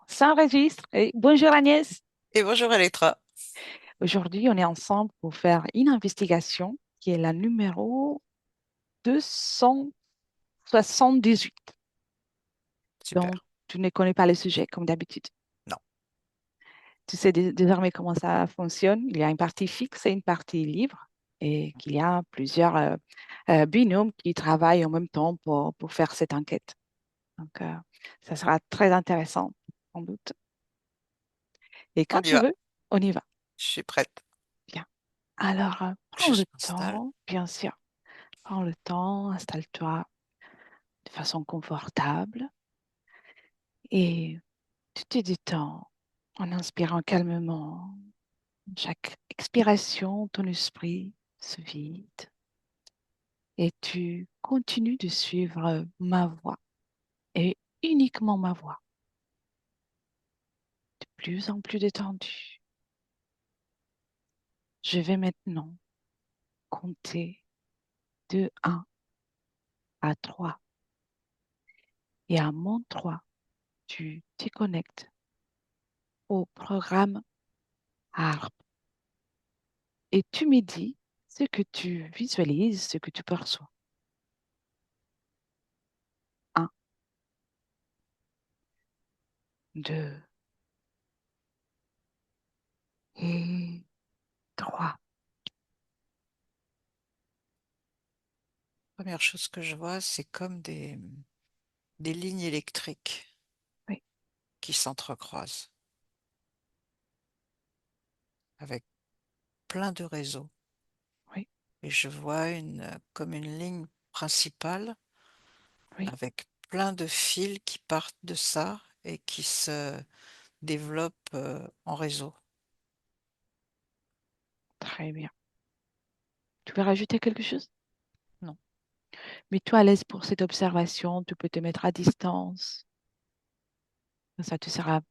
Ça enregistre. Et bonjour Agnès. Et bonjour Electra. Aujourd'hui, on est ensemble pour faire une investigation qui est la numéro 278. Super. Donc, tu ne connais pas le sujet comme d'habitude. Non. Tu sais désormais comment ça fonctionne. Il y a une partie fixe et une partie libre et qu'il y a plusieurs binômes qui travaillent en même temps pour faire cette enquête. Donc, ça sera très intéressant, sans doute. Et On quand y tu va. veux, on y va. Je suis prête. Bien. Alors, prends Je le m'installe. temps, bien sûr. Prends le temps, installe-toi de façon confortable et tu te détends en inspirant calmement. Chaque expiration, ton esprit se vide et tu continues de suivre ma voix et uniquement ma voix, de plus en plus détendue. Je vais maintenant compter de 1 à 3 et à mon 3, tu te connectes au programme ARP et tu me dis ce que tu visualises, ce que tu perçois. 1, 2 et 3. Première chose que je vois, c'est comme des lignes électriques Oui, qui s'entrecroisent avec plein de réseaux. oui, Et je vois comme une ligne principale oui, avec plein de fils qui partent de ça et qui se développent en réseau. très bien. Tu veux rajouter quelque chose? Non. Mets-toi à l'aise pour cette observation. Tu peux te mettre à distance. Comme ça, tu seras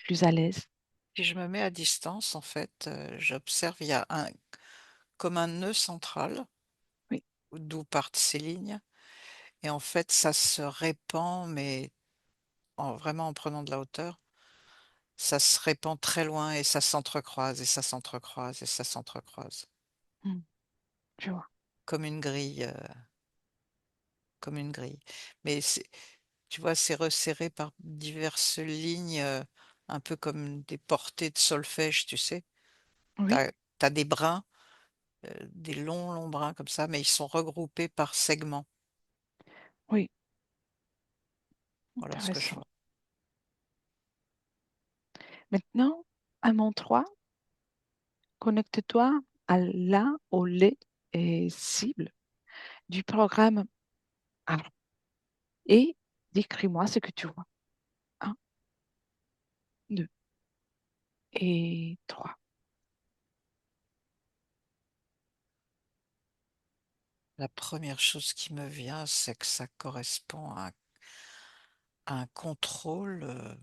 plus à l'aise. Si je me mets à distance, en fait, j'observe, il y a comme un nœud central Oui. d'où partent ces lignes. Et en fait, ça se répand, mais vraiment en prenant de la hauteur, ça se répand très loin et ça s'entrecroise et ça s'entrecroise et ça s'entrecroise. Hmm, je vois. Comme une grille, comme une grille. Mais tu vois, c'est resserré par diverses lignes, un peu comme des portées de solfège, tu sais. Oui, T'as des brins, des longs, longs brins comme ça, mais ils sont regroupés par segments. oui, Voilà ce que je intéressant. vois. Maintenant, à mon 3, connecte-toi à la ou les cibles du programme ARP et décris-moi ce que tu vois. 1, 2 et 3. La première chose qui me vient, c'est que ça correspond à un contrôle.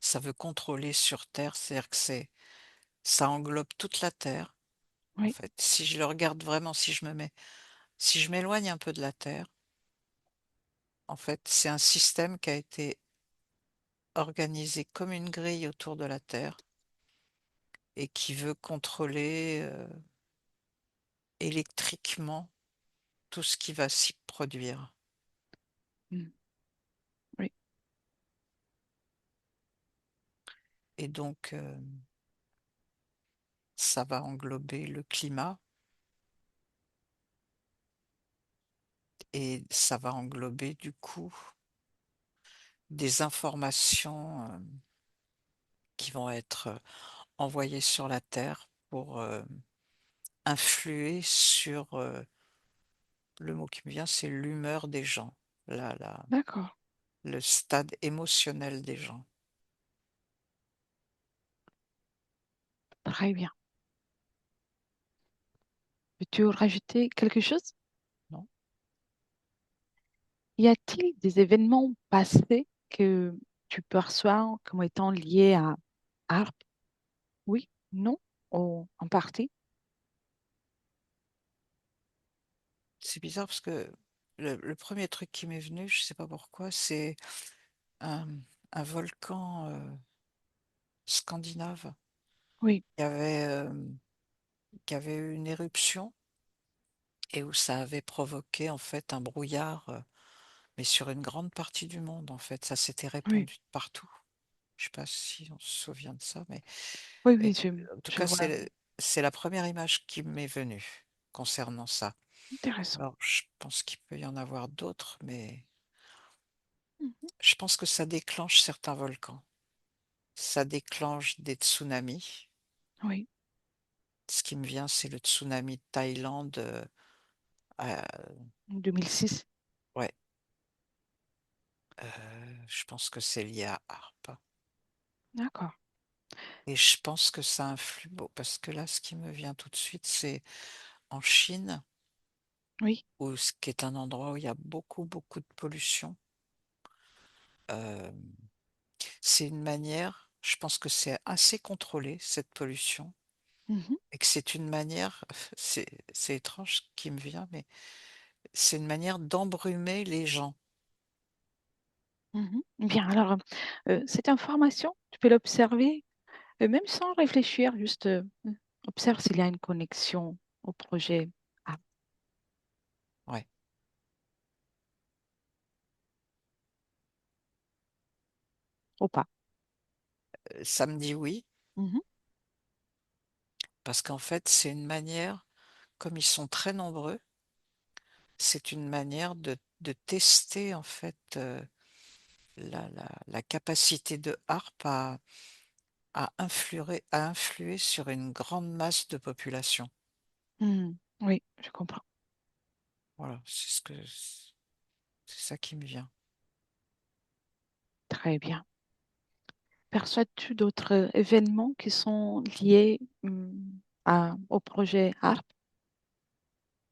Ça veut contrôler sur Terre, c'est-à-dire que ça englobe toute la Terre. En Oui, fait, si je le regarde vraiment, si je m'éloigne un peu de la Terre, en fait, c'est un système qui a été organisé comme une grille autour de la Terre et qui veut contrôler électriquement tout ce qui va s'y produire. hmm, oui, Et donc, ça va englober le climat et ça va englober du coup des informations qui vont être envoyées sur la Terre pour influer sur, le mot qui me vient, c'est l'humeur des gens, d'accord, le stade émotionnel des gens. très bien. Veux-tu rajouter quelque chose? Non? Y a-t-il des événements passés que tu perçois comme étant liés à ARP? Oui, non, ou en partie? C'est bizarre parce que le premier truc qui m'est venu, je sais pas pourquoi, c'est un, un volcan scandinave Oui, qui avait, qui avait eu une éruption et où ça avait provoqué en fait un brouillard, mais sur une grande partie du monde en fait. Ça s'était oui, répandu de partout. Je sais pas si on se souvient de ça, mais oui, et oui, en tout je cas, vois. c'est la première image qui m'est venue concernant ça. Intéressant. Alors, je pense qu'il peut y en avoir d'autres, mais Mhm. je pense que ça déclenche certains volcans. Ça déclenche des tsunamis. Oui, Ce qui me vient, c'est le tsunami de Thaïlande. À- 2006. ouais, je pense que c'est lié à Harpe. D'accord. Et je pense que ça influe, parce que là, ce qui me vient tout de suite, c'est en Chine, Oui. où ce qui est un endroit où il y a beaucoup, beaucoup de pollution. Euh, c'est une manière, je pense que c'est assez contrôlé, cette pollution, Mhm, et que c'est une manière, c'est étrange ce qui me vient, mais c'est une manière d'embrumer les gens. mhm. Bien, alors, cette information, tu peux l'observer, même sans réfléchir, juste observe s'il y a une connexion au projet A Ouais. ou pas. Ça me dit oui, Mhm, parce qu'en fait, c'est une manière, comme ils sont très nombreux, c'est une manière de tester en fait la capacité de HARP à influer sur une grande masse de population. mhm. Oui, je comprends. Voilà, c'est ça qui me vient. Très bien. Perçois-tu d'autres événements qui sont liés au projet ARP?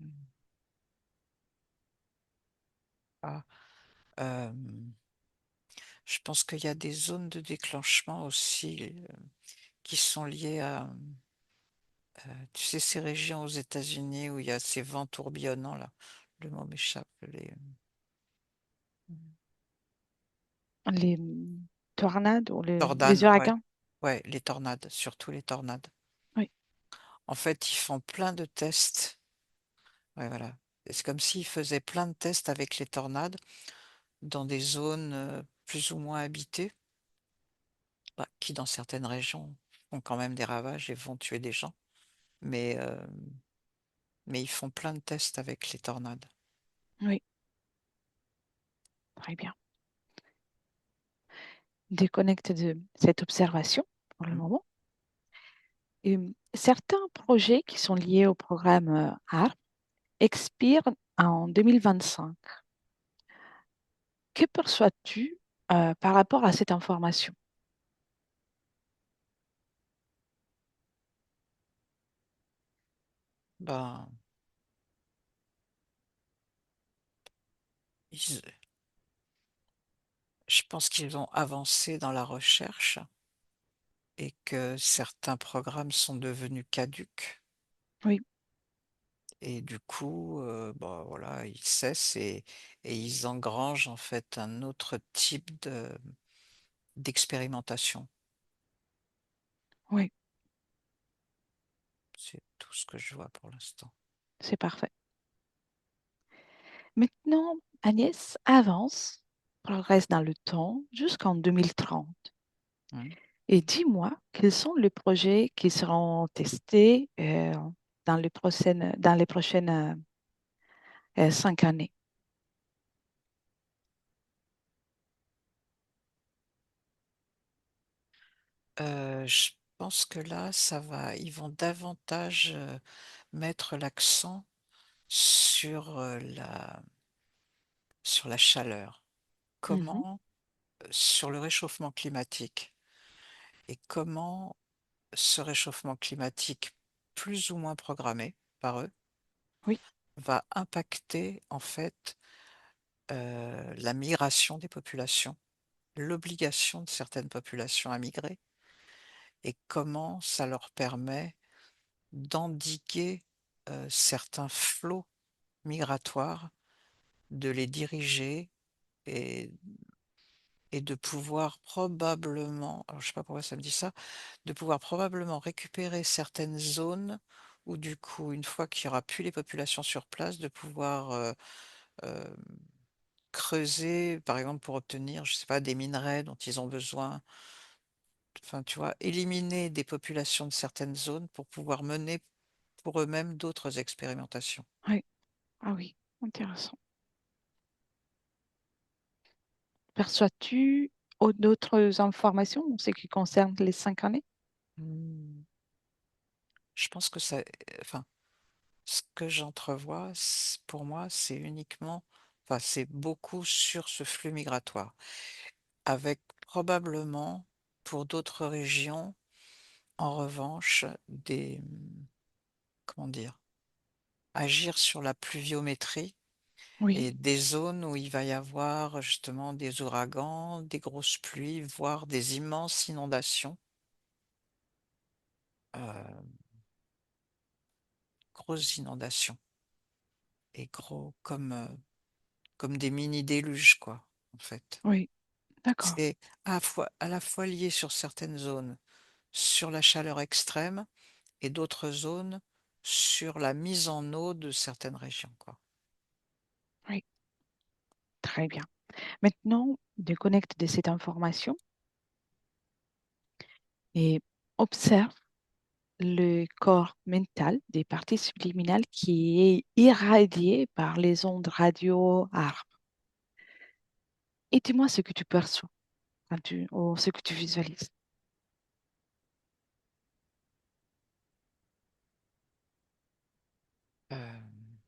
Mm. Ah, euh, je pense qu'il y a des zones de déclenchement aussi qui sont liées à, tu sais, ces régions aux États-Unis où il y a ces vents tourbillonnants là. Le mot m'échappe. Les tornades ou les Tornades, ouais. ouragans? Ouais, les tornades, surtout les tornades. Oui, En fait, ils font plein de tests. Ouais, voilà. Et c'est comme s'ils faisaient plein de tests avec les tornades dans des zones plus ou moins habitées, bah, qui dans certaines régions font quand même des ravages et vont tuer des gens. Mais, euh, mais ils font plein de tests avec les tornades. oui, très bien. Déconnecte de cette observation pour le Mm. moment. Et, certains projets qui sont liés au programme ARP expirent en 2025. Que perçois-tu par rapport à cette information? Ben, ils- je pense qu'ils ont avancé dans la recherche et que certains programmes sont devenus caducs. Oui, Et du coup, bah, voilà, ils cessent et ils engrangent en fait un autre type d'expérimentation. oui, C'est tout ce que je vois pour l'instant. c'est parfait. Maintenant, Agnès avance, progresse dans le temps jusqu'en 2030. Mhm. Et dis-moi, quels sont les projets qui seront testés dans les prochaines 5 années? Je pense que là, ils vont davantage mettre l'accent sur sur la chaleur. Mhm. Comment, sur le réchauffement climatique et comment ce réchauffement climatique, plus ou moins programmé par eux, Oui, va impacter en fait la migration des populations, l'obligation de certaines populations à migrer et comment ça leur permet d'endiguer certains flots migratoires, de les diriger et, et de pouvoir probablement, alors je sais pas pourquoi ça me dit ça, de pouvoir probablement récupérer certaines zones où du coup, une fois qu'il y aura plus les populations sur place, de pouvoir, hem, creuser, par exemple, pour obtenir, je sais pas, des minerais dont ils ont besoin. Enfin, tu vois? Éliminer des populations de certaines zones pour pouvoir mener pour eux-mêmes d'autres expérimentations. Oui. Ah oui, intéressant. Perçois-tu d'autres informations en ce qui concerne les 5 années? Mmh, je pense que ça enfin, ce que j'entrevois, pour moi, c'est uniquement enfin, c'est beaucoup sur ce flux migratoire, avec probablement, pour d'autres régions, en revanche, comment dire? Agir sur la pluviométrie Oui, et des zones où il va y avoir justement des ouragans, des grosses pluies, voire des immenses inondations, heu, grosses inondations et gros comme des mini déluges quoi, en fait. oui, d'accord. C'est à la fois lié sur certaines zones, sur la chaleur extrême et d'autres zones sur la mise en eau de certaines régions, quoi. Oui, très bien. Maintenant, déconnecte de cette information et observe le corps mental des parties subliminales qui est irradié par les ondes radio ARP. Et dis-moi ce que tu perçois ou ce que tu visualises. Hem,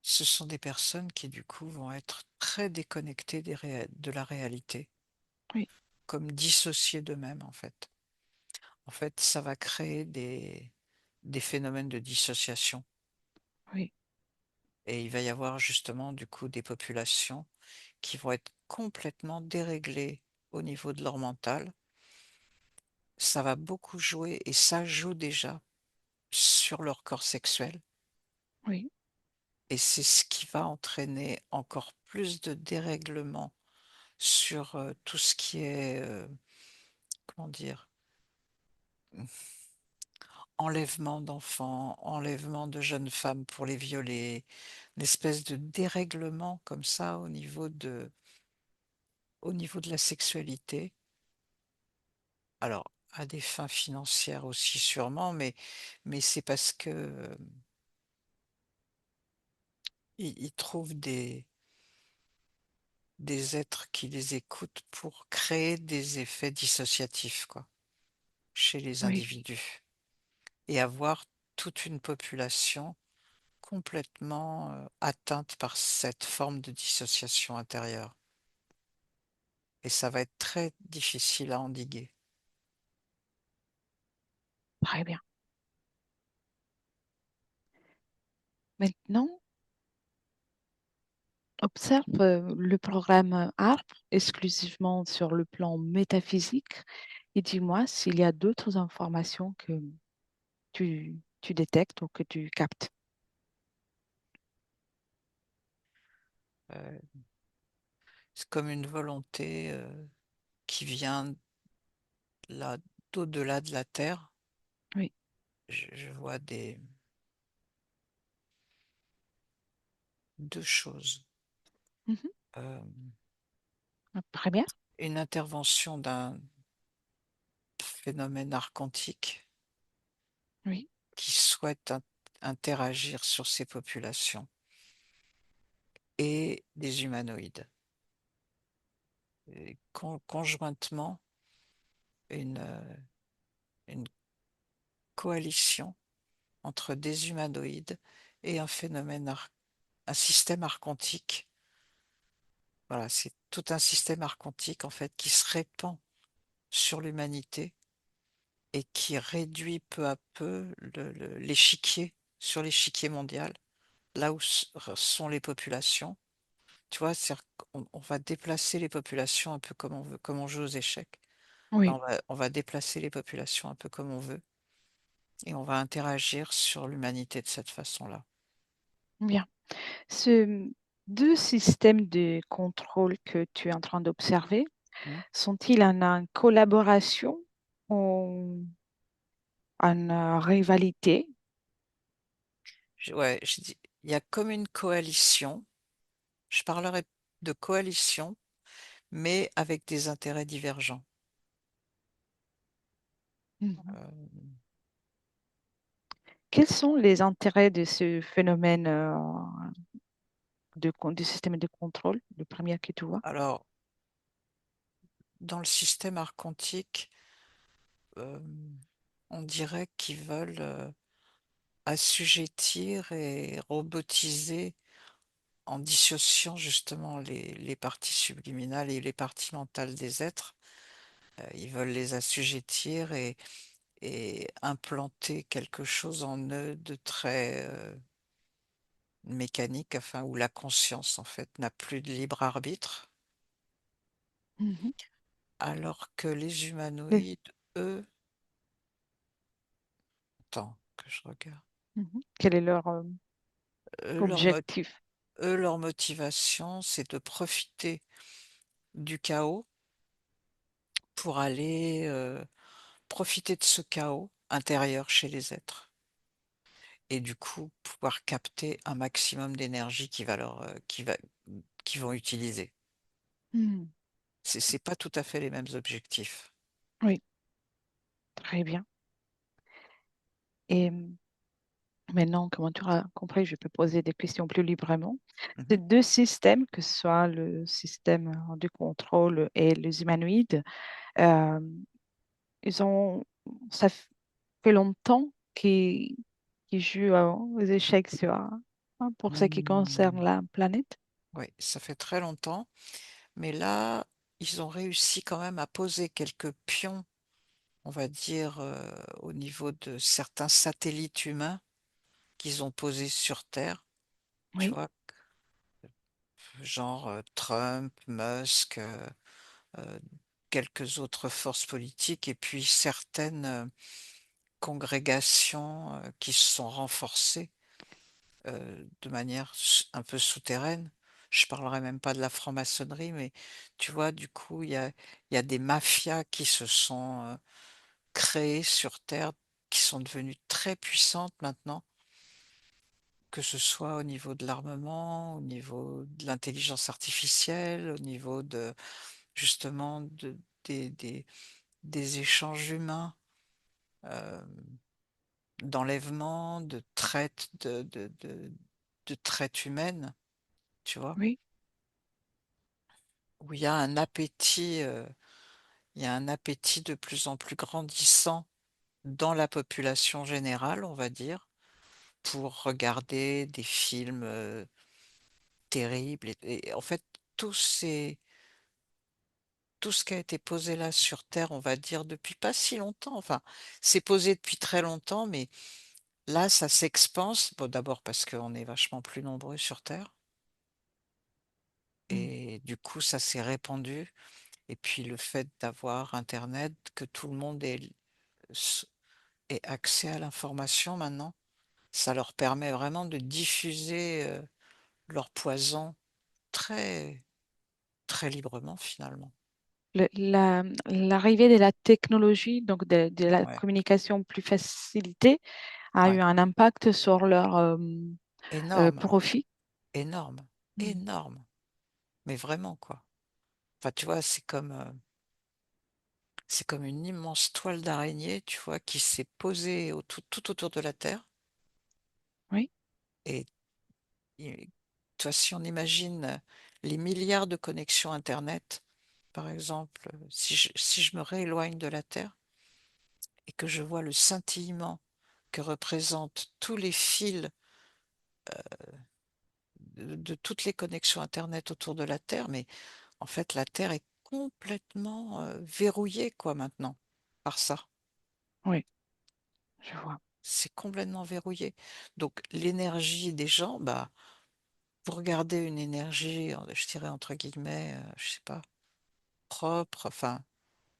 Ce sont des personnes qui du coup vont être très déconnectées de la réalité, Oui, comme dissociées d'eux-mêmes en fait. En fait, ça va créer des phénomènes de dissociation oui, et il va y avoir justement du coup des populations qui vont être complètement déréglées au niveau de leur mental. Ça va beaucoup jouer et ça joue déjà sur leur corps sexuel oui, et c'est ce qui va entraîner encore plus de dérèglements sur, tout ce qui est, comment dire? Enlèvement d'enfants, enlèvement de jeunes femmes pour les violer, une espèce de dérèglement comme ça au niveau de la sexualité. Alors, à des fins financières aussi sûrement, mais c'est parce que, ils trouvent des êtres qui les écoutent pour créer des effets dissociatifs, quoi, chez les oui, individus et avoir toute une population complètement, atteinte par cette forme de dissociation intérieure et ça va être très difficile à endiguer. très bien. Maintenant, observe le programme ARP exclusivement sur le plan métaphysique et dis-moi s'il y a d'autres informations que tu détectes ou que tu captes. Heu, c'est comme une volonté, qui vient là d'au-delà de la terre. Oui. Je vois des 2 choses. Mhm. Hem, La première? une intervention d'un phénomène archontique Oui. qui souhaite interagir sur ces populations et des humanoïdes. Et conjointement, une coalition entre des humanoïdes et un système archontique. Voilà, c'est tout un système archontique, en fait, qui se répand sur l'humanité et qui réduit peu à peu l'échiquier sur l'échiquier mondial, là où sont les populations. Tu vois? C'est-à-dire qu'on va déplacer les populations un peu comme on veut, comme on joue aux échecs. Ben, Oui, on va déplacer les populations un peu comme on veut et on va interagir sur l'humanité de cette façon-là. bien. Ce deux systèmes de contrôle que tu es en train d'observer Hmm. sont-ils en collaboration ou en rivalité? Ouais, il y a comme une coalition. Je parlerai de coalition, mais avec des intérêts divergents. Mhm. Euh, Quels sont les intérêts de ce phénomène du système de contrôle, le premier que tu vois? alors, dans le système archontique, euh, on dirait qu'ils veulent assujettir et robotiser en dissociant justement les parties subliminales et les parties mentales des êtres. Ils veulent les assujettir et implanter quelque chose en eux de très mécanique, enfin, où la conscience, en fait, n'a plus de libre arbitre, Mhm. alors que les Le- humanoïdes, eux, attends que je regarde, mhm. Quel est leur eux, objectif? leur motivation, c'est de profiter du chaos pour aller profiter de ce chaos intérieur chez les êtres et du coup pouvoir capter un maximum d'énergie qui vont utiliser. Hmm. C'est pas tout à fait les mêmes objectifs. Oui, très bien. Et maintenant, comment tu as compris, je peux poser des questions plus librement. Ces Mhm. deux systèmes, que ce soit le système de contrôle et les humanoïdes, euh, ils ont, ça fait longtemps qu'ils jouent aux échecs pour ce qui concerne Hmm. la planète. Oui, ça fait très longtemps, mais là, ils ont réussi quand même à poser quelques pions, on va dire, au niveau de certains satellites humains qu'ils ont posés sur Terre, tu Oui, vois, genre Trump, Musk, euh, quelques autres forces politiques, et puis certaines congrégations qui se sont renforcées de manière un peu souterraine. Je parlerai même pas de la franc-maçonnerie, mais tu vois, du coup, il y a des mafias qui se sont créées sur Terre, qui sont devenues très puissantes maintenant, que ce soit au niveau de l'armement, au niveau de l'intelligence artificielle, au niveau de justement des, des, des échanges humains, euh, d'enlèvement, de traite, de traite humaine, tu vois. oui, Où il y a un appétit, il y a un appétit de plus en plus grandissant dans la population générale, on va dire, pour regarder des films terribles. Et en fait, tout tout ce qui a été posé là sur Terre, on va dire, depuis pas si longtemps, enfin, c'est posé depuis très longtemps, mais là, ça s'expanse. Bon, d'abord parce qu'on est vachement plus nombreux sur Terre. mm, Et du coup, ça s'est répandu. Et puis le fait d'avoir Internet, que tout le monde ait accès à l'information maintenant, ça leur permet vraiment de diffuser leur poison très, très librement finalement. l'arrivée de la technologie, donc de la Ouais, communication plus facilitée, a eu ouais. un impact sur leur Énorme, profit. énorme, Mm. énorme. Mais vraiment quoi. Enfin, tu vois, c'est comme une immense toile d'araignée, tu vois, qui s'est posée tout autour de la Terre. Oui, Et toi, si on imagine les milliards de connexions Internet, par exemple, si je me rééloigne de la Terre et que je vois le scintillement que représentent tous les fils de toutes les connexions Internet autour de la Terre, mais en fait, la Terre est complètement verrouillée, quoi, maintenant, par ça. oui, je vois. C'est complètement verrouillé. Donc, l'énergie des gens, bah, pour garder une énergie, je dirais entre guillemets, je sais pas, propre, enfin,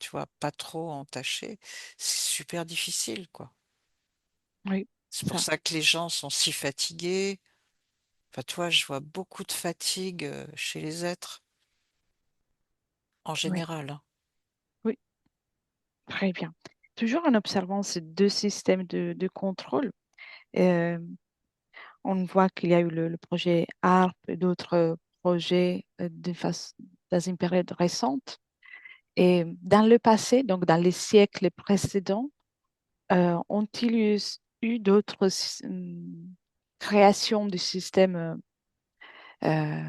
tu vois, pas trop entaché, c'est super difficile, quoi. Oui, C'est pour ça, ça que les gens sont si fatigués, Enfin, tu vois, je vois beaucoup de fatigue chez les êtres en Oui, général, hein. oui, très bien. Toujours en observant ces deux systèmes de contrôle, euh, on voit qu'il y a eu le projet ARP et d'autres projets dans une période récente. Et dans le passé, donc dans les siècles précédents, ont-ils eu d'autres créations du système euh,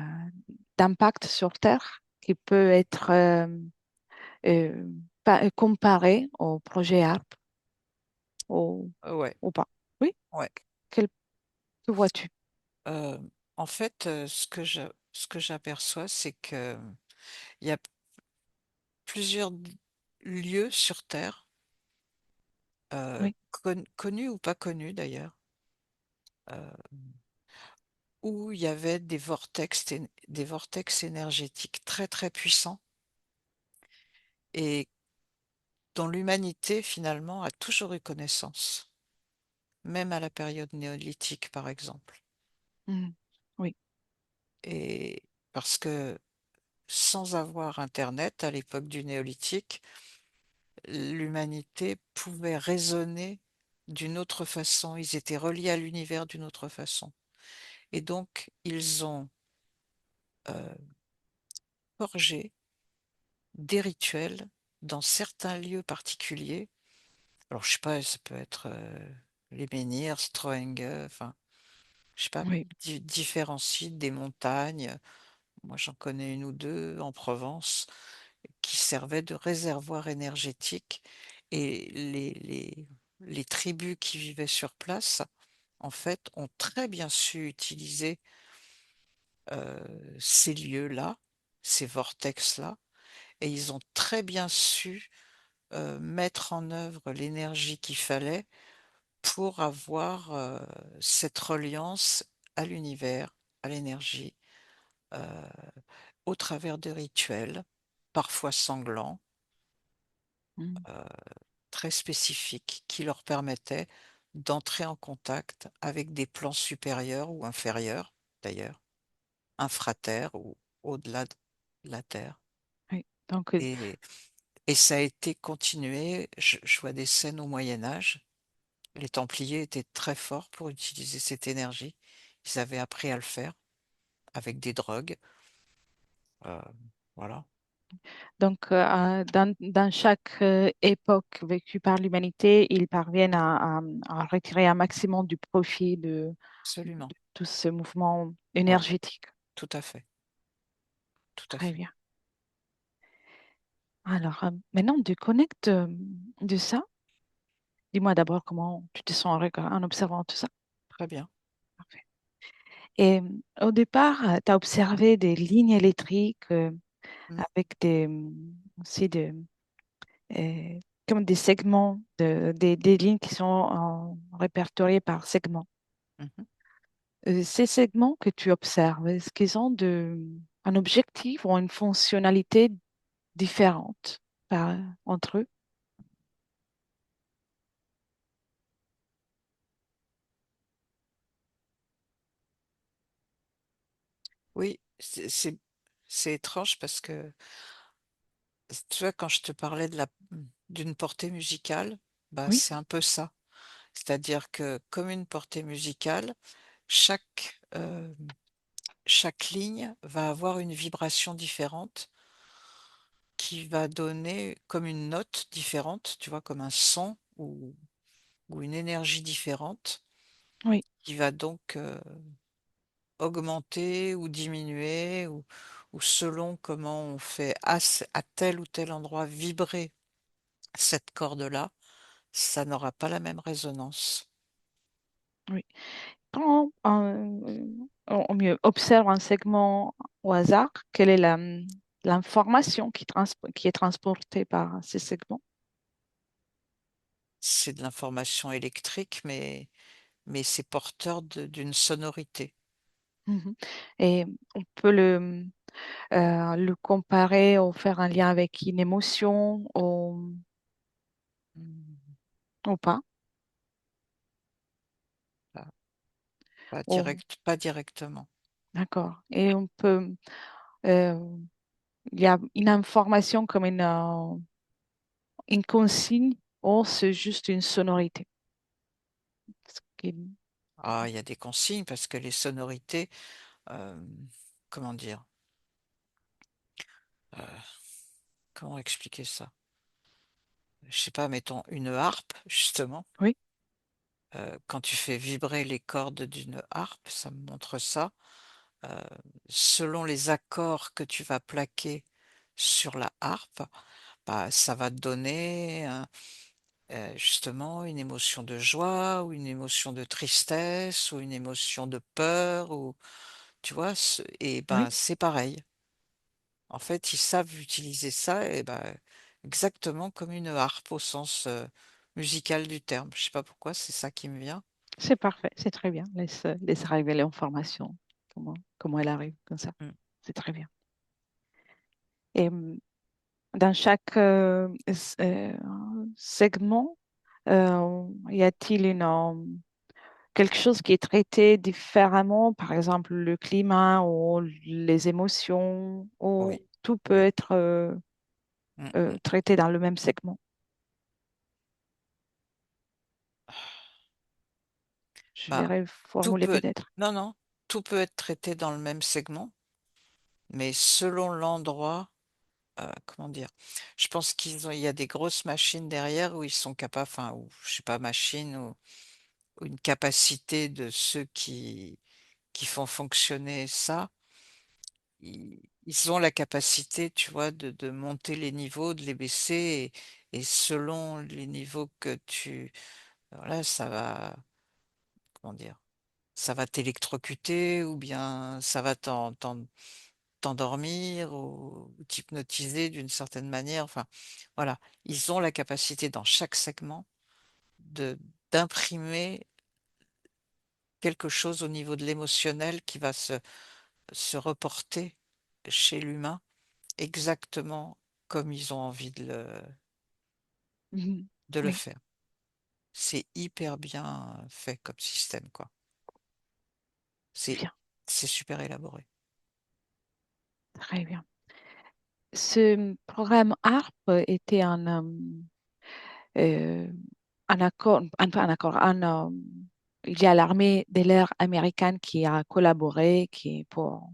d'impact sur Terre qui peut être euh, comparé au projet ARP ou, Ouais, ou pas? Oui, ouais. quel, que vois-tu? Euh, En fait, ce que j'aperçois, c'est que il y a plusieurs lieux sur Terre, Oui, connus ou pas connus d'ailleurs, euh, où il y avait des vortex énergétiques très très puissants et dont l'humanité finalement a toujours eu connaissance, même à la période néolithique par exemple. mhm, oui, Et parce que sans avoir Internet à l'époque du néolithique, l'humanité pouvait raisonner d'une autre façon, ils étaient reliés à l'univers d'une autre façon. Et donc, ils ont euh, forgé des rituels dans certains lieux particuliers. Alors, je sais pas, ça peut être les menhirs, Stroenge, enfin, je sais pas, oui, différents sites, des montagnes. Moi, j'en connais une ou deux en Provence qui servaient de réservoir énergétique. Et les tribus qui vivaient sur place, en fait, ont très bien su utiliser euh, ces lieux-là, ces vortex-là, et ils ont très bien su mettre en œuvre l'énergie qu'il fallait pour avoir cette reliance à l'univers, à l'énergie, euh, au travers de rituels, parfois sanglants, mhm, euh, très spécifiques, qui leur permettaient d'entrer en contact avec des plans supérieurs ou inférieurs, d'ailleurs, infraterres ou au-delà de la Terre. oui. Donc, Et, et ça a été continué. Je vois des scènes au Moyen Âge. Les Templiers étaient très forts pour utiliser cette énergie. Ils avaient appris à le faire avec des drogues. Euh, voilà, dans chaque époque vécue par l'humanité, ils parviennent à retirer un maximum du profit absolument. de tout ce mouvement Ouais, énergétique. tout à fait, tout à Très fait. bien. Alors, maintenant, tu connectes de ça. Dis-moi d'abord comment tu te sens en observant tout ça. Très bien. Parfait. Et au départ, tu as observé des lignes électriques Mm, avec aussi euh, comme des segments, des lignes qui sont répertoriées par segments. mhm. Ces segments que tu observes, est-ce qu'ils ont un objectif ou une fonctionnalité différente entre eux? Oui, c'est étrange parce que tu vois, quand je te parlais d'une portée musicale, bah, Oui, c'est un peu ça. C'est-à-dire que comme une portée musicale, chaque, euh, chaque ligne va avoir une vibration différente qui va donner comme une note différente, tu vois, comme un son ou une énergie différente oui, qui va donc augmenter ou diminuer ou selon comment on fait à tel ou tel endroit vibrer cette corde-là, ça n'aura pas la même résonance. oui. Quand on mieux observe un segment au hasard, quelle est l'information qui est transportée par ces segments? C'est de l'information électrique, mais c'est porteur d'une sonorité. Mhm. Et on peut le comparer ou faire un lien avec une émotion Hmm. ou pas. Ah. Pas directement. D'accord. Et on peut, euh, il y a une information comme une consigne ou c'est juste une sonorité. Ce qui- Ah, il y a des consignes parce que les sonorités, euh, comment dire, euh, comment expliquer ça? Je sais pas, mettons une harpe, justement. Oui, Quand tu fais vibrer les cordes d'une harpe, ça me montre ça. euh, Selon les accords que tu vas plaquer sur la harpe, bah, ça va te donner justement une émotion de joie ou une émotion de tristesse ou une émotion de peur ou tu vois, et ben oui, c'est pareil. En fait, ils savent utiliser ça et ben exactement comme une harpe au sens musical du terme. Je sais pas pourquoi, c'est ça qui me vient. c'est parfait, c'est très bien. Laisse arriver l'information, comment elle arrive comme ça. Mm. C'est très bien. Et dans chaque segment, y a-t-il quelque chose qui est traité différemment, par exemple le climat ou les émotions, ou Oui, tout peut oui. être Mm, mm. traité dans le même segment? Je Ben, vais tout reformuler peut, peut-être. non, non, tout peut être traité dans le même segment, mais selon l'endroit, comment dire? Je pense il y a des grosses machines derrière où ils sont capables, enfin, ou je sais pas, machine ou une capacité de ceux qui font fonctionner ça. Ils ont la capacité, tu vois, de monter les niveaux, de les baisser et selon les niveaux que voilà, ça va, comment dire? Ça va t'électrocuter ou bien ça va t'endormir ou t'hypnotiser d'une certaine manière. Enfin, voilà, ils ont la capacité dans chaque segment de d'imprimer quelque chose au niveau de l'émotionnel qui va se reporter chez l'humain exactement comme ils ont envie Mhm. de le Oui, faire. C'est hyper bien fait comme système, quoi. C'est bien, c'est super élaboré. très bien. Ce programme ARP était euh, un accord, pas un accord, il y a l'armée de l'air américaine qui a collaboré pour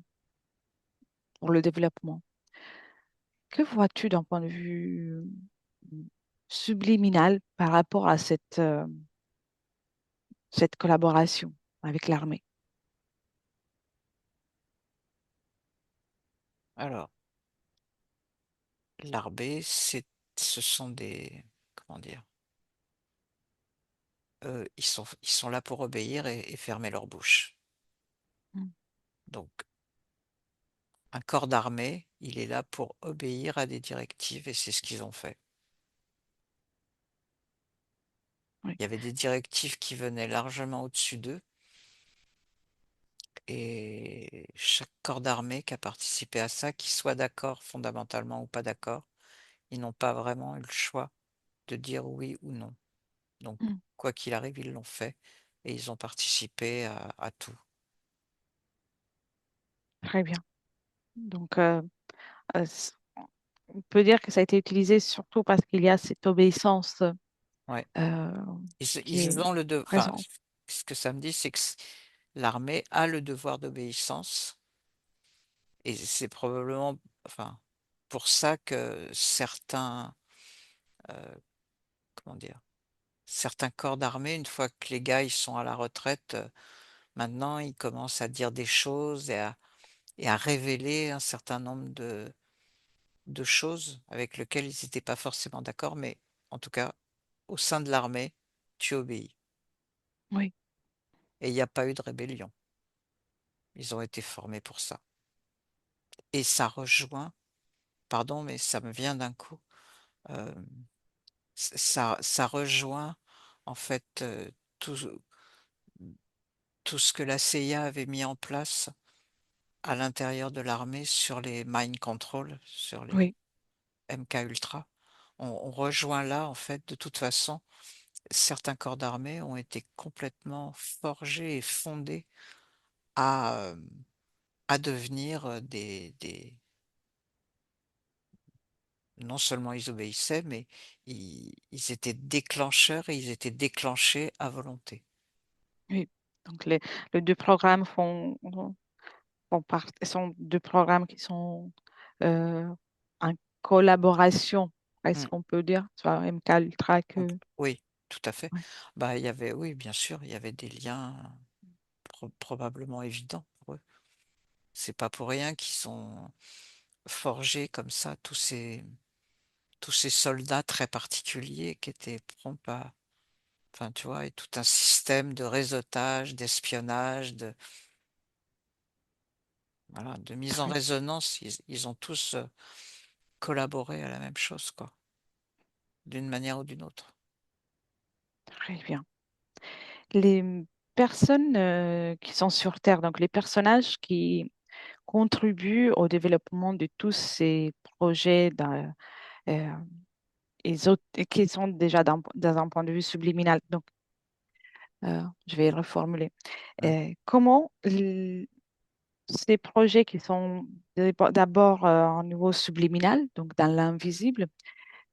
le développement. Que vois-tu d'un point de vue subliminal par rapport à cette collaboration avec l'armée? Alors, l'armée, ce sont comment dire? Ils sont là pour obéir et fermer leur bouche. Mm. Donc, un corps d'armée, il est là pour obéir à des directives et c'est ce qu'ils ont fait. Oui, Il y avait des directives qui venaient largement au-dessus d'eux et chaque corps d'armée qui a participé à ça, qu'il soit d'accord fondamentalement ou pas d'accord, ils n'ont pas vraiment eu le choix de dire oui ou non. Donc, mm, quoi qu'il arrive, ils l'ont fait et ils ont participé à tout. très bien. Donc, c- on peut dire que ça a été utilisé surtout parce qu'il y a cette obéissance Ouais. euh, qui Ils est ont enfin, présente. ce que ça me dit, c'est que l'armée a le devoir d'obéissance et c'est probablement, enfin, pour ça que euh, comment dire, certains corps d'armée, une fois que les gars ils sont à la retraite, maintenant ils commencent à dire des choses et à révéler un certain nombre de choses avec lesquelles ils n'étaient pas forcément d'accord, mais en tout cas, au sein de l'armée, tu obéis. Oui, Et il n'y a pas eu de rébellion. Ils ont été formés pour ça. Et ça rejoint, pardon, mais ça me vient d'un coup, euh, ça rejoint en fait tout, tout ce que la CIA avait mis en place à l'intérieur de l'armée sur les mind control, sur les oui, MK Ultra. On rejoint là, en fait, de toute façon, certains corps d'armée ont été complètement forgés et fondés à, à devenir non seulement ils obéissaient, mais ils étaient déclencheurs et ils étaient déclenchés à volonté. Oui. Donc, les deux programmes sont deux programmes qui sont euh, en collaboration, est-ce Mmh. qu'on peut dire, soit MK Ultra Donc que. oui, tout à fait. Ouais. Bah, il y avait oui, bien sûr, il y avait des liens probablement évidents pour eux. C'est pas pour rien qu'ils ont forgé comme ça tous ces soldats très particuliers qui étaient prompts à enfin, tu vois? Et tout un système de réseautage, d'espionnage, de voilà, de mise en Très, résonance. Ils ont tous, collaboré à la même chose, quoi, d'une manière ou d'une autre. très bien. Les personnes qui sont sur Terre, donc les personnages qui contribuent au développement de tous ces projets euh, et qui sont déjà dans un point de vue subliminal. Donc, je vais reformuler. Mmh. Comment ces projets qui sont d'abord au niveau subliminal, donc dans l'invisible,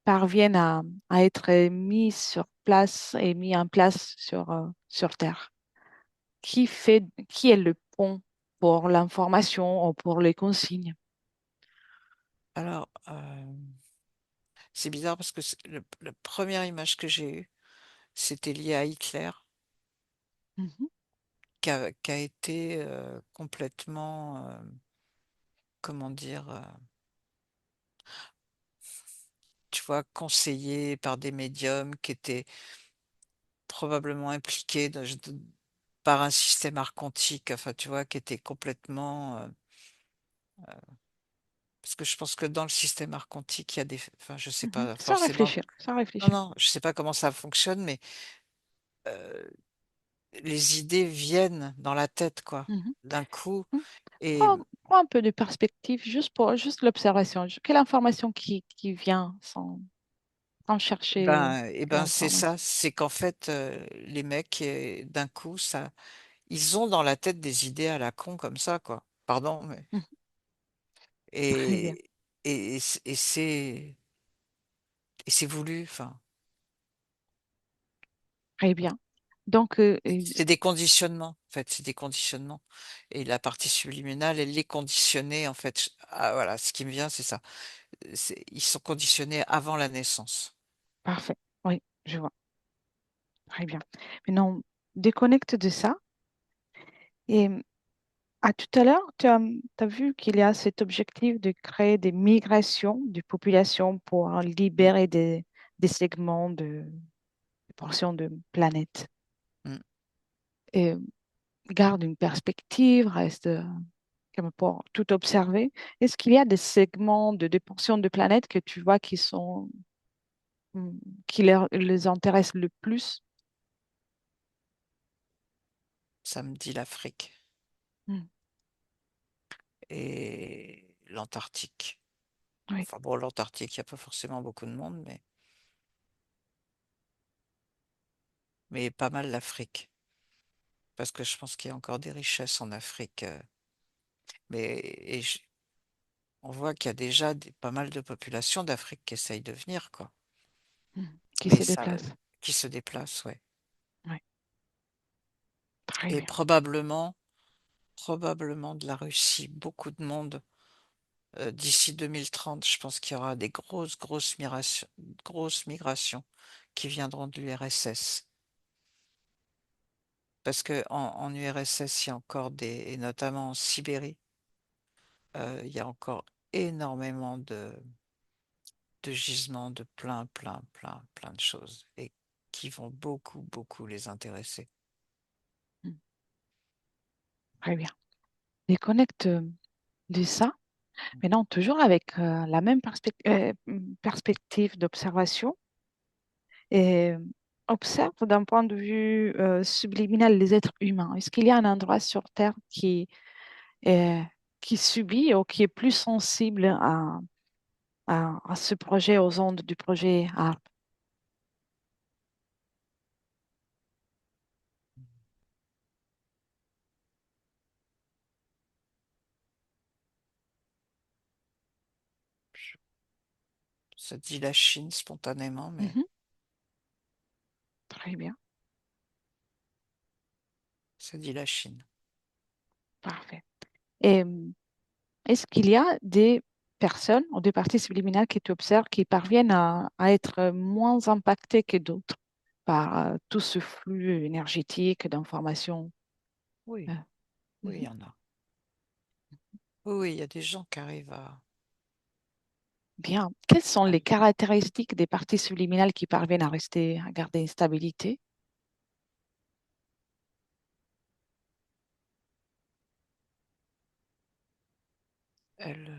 parviennent à être mis sur place et mis en place sur Terre? Qui est le pont pour l'information ou pour les consignes? Alors, c'est bizarre parce que c'est le 1 image que j'ai eue, c'était lié à Hitler, Mhm, qui a été, complètement, comment dire? Tu vois, conseillé par des médiums qui étaient probablement impliqués par un système archontique, enfin, tu vois, qui était complètement, parce que je pense que dans le système archontique, il y a des enfin, je sais mhm. pas Sans forcément réfléchir, sans non, réfléchir. non, je sais pas comment ça fonctionne, mais, les idées viennent dans la tête, quoi, Mhm. d'un coup Mm. et Prends un peu de perspective juste pour juste l'observation. Quelle information qui vient sans chercher quelle ben, c'est information? ça, c'est qu'en fait, les mecs, d'un coup, ça ils ont dans la tête des idées à la con comme ça, quoi. Pardon, mais Mhm. Très bien, et et c'est voulu, enfin, très bien. Donc, c'est des conditionnements, en fait, c'est des conditionnements et la partie subliminale, elle est conditionnée, en fait, ah voilà, ce qui me vient, c'est ça. C'est ils sont conditionnés avant la naissance. parfait. Oui, je vois. Très bien. Maintenant, déconnecte de ça. Et à tout à l'heure, tu as vu qu'il y a cet objectif de créer des migrations de population pour Mmh, libérer des segments des portions de planète. mmh. Et garde une perspective, reste comme pour tout observer. Est-ce qu'il y a des segments des portions de planète que tu vois hmm, qui les intéressent le plus? Ça me dit l'Afrique Hmm. et l'Antarctique. Oui. Enfin bon, l'Antarctique, il y a pas forcément beaucoup de monde, mais pas mal l'Afrique. Parce que je pense qu'il y a encore des richesses en Afrique, mais on voit qu'il y a déjà pas mal de populations d'Afrique qui essayent de venir, quoi. Hmm. Qui Mais se ça, déplacent. qui se déplacent, ouais. Oui. Très Et bien. probablement de la Russie, beaucoup de monde. D'ici 2030, je pense qu'il y aura des grosses migrations qui viendront de l'URSS. Parce que en URSS, il y a encore et notamment en Sibérie, il y a encore énormément de gisements de plein de choses et qui vont beaucoup les intéresser. Hmm. Très bien. Déconnecte de ça. Mmh. Mais non, toujours avec la même perspective d'observation et observe d'un point de vue subliminal les êtres humains. Est-ce qu'il y a un endroit sur Terre euh, qui subit ou qui est plus sensible à ce projet, aux ondes du projet ARP? Ça dit la Chine spontanément, mais Mhm. Très bien, ça dit la Chine. parfait. Et est-ce qu'il y a des personnes ou des parties subliminales que tu observes qui parviennent à être moins impactées que d'autres par tout ce flux énergétique d'informations? Oui, euh, oui, il mhm. y en a. Oui, oui, il y a des gens qui arrivent à... Bien. Quelles sont les arrivent- caractéristiques des parties subliminales qui parviennent à garder une stabilité? Elles,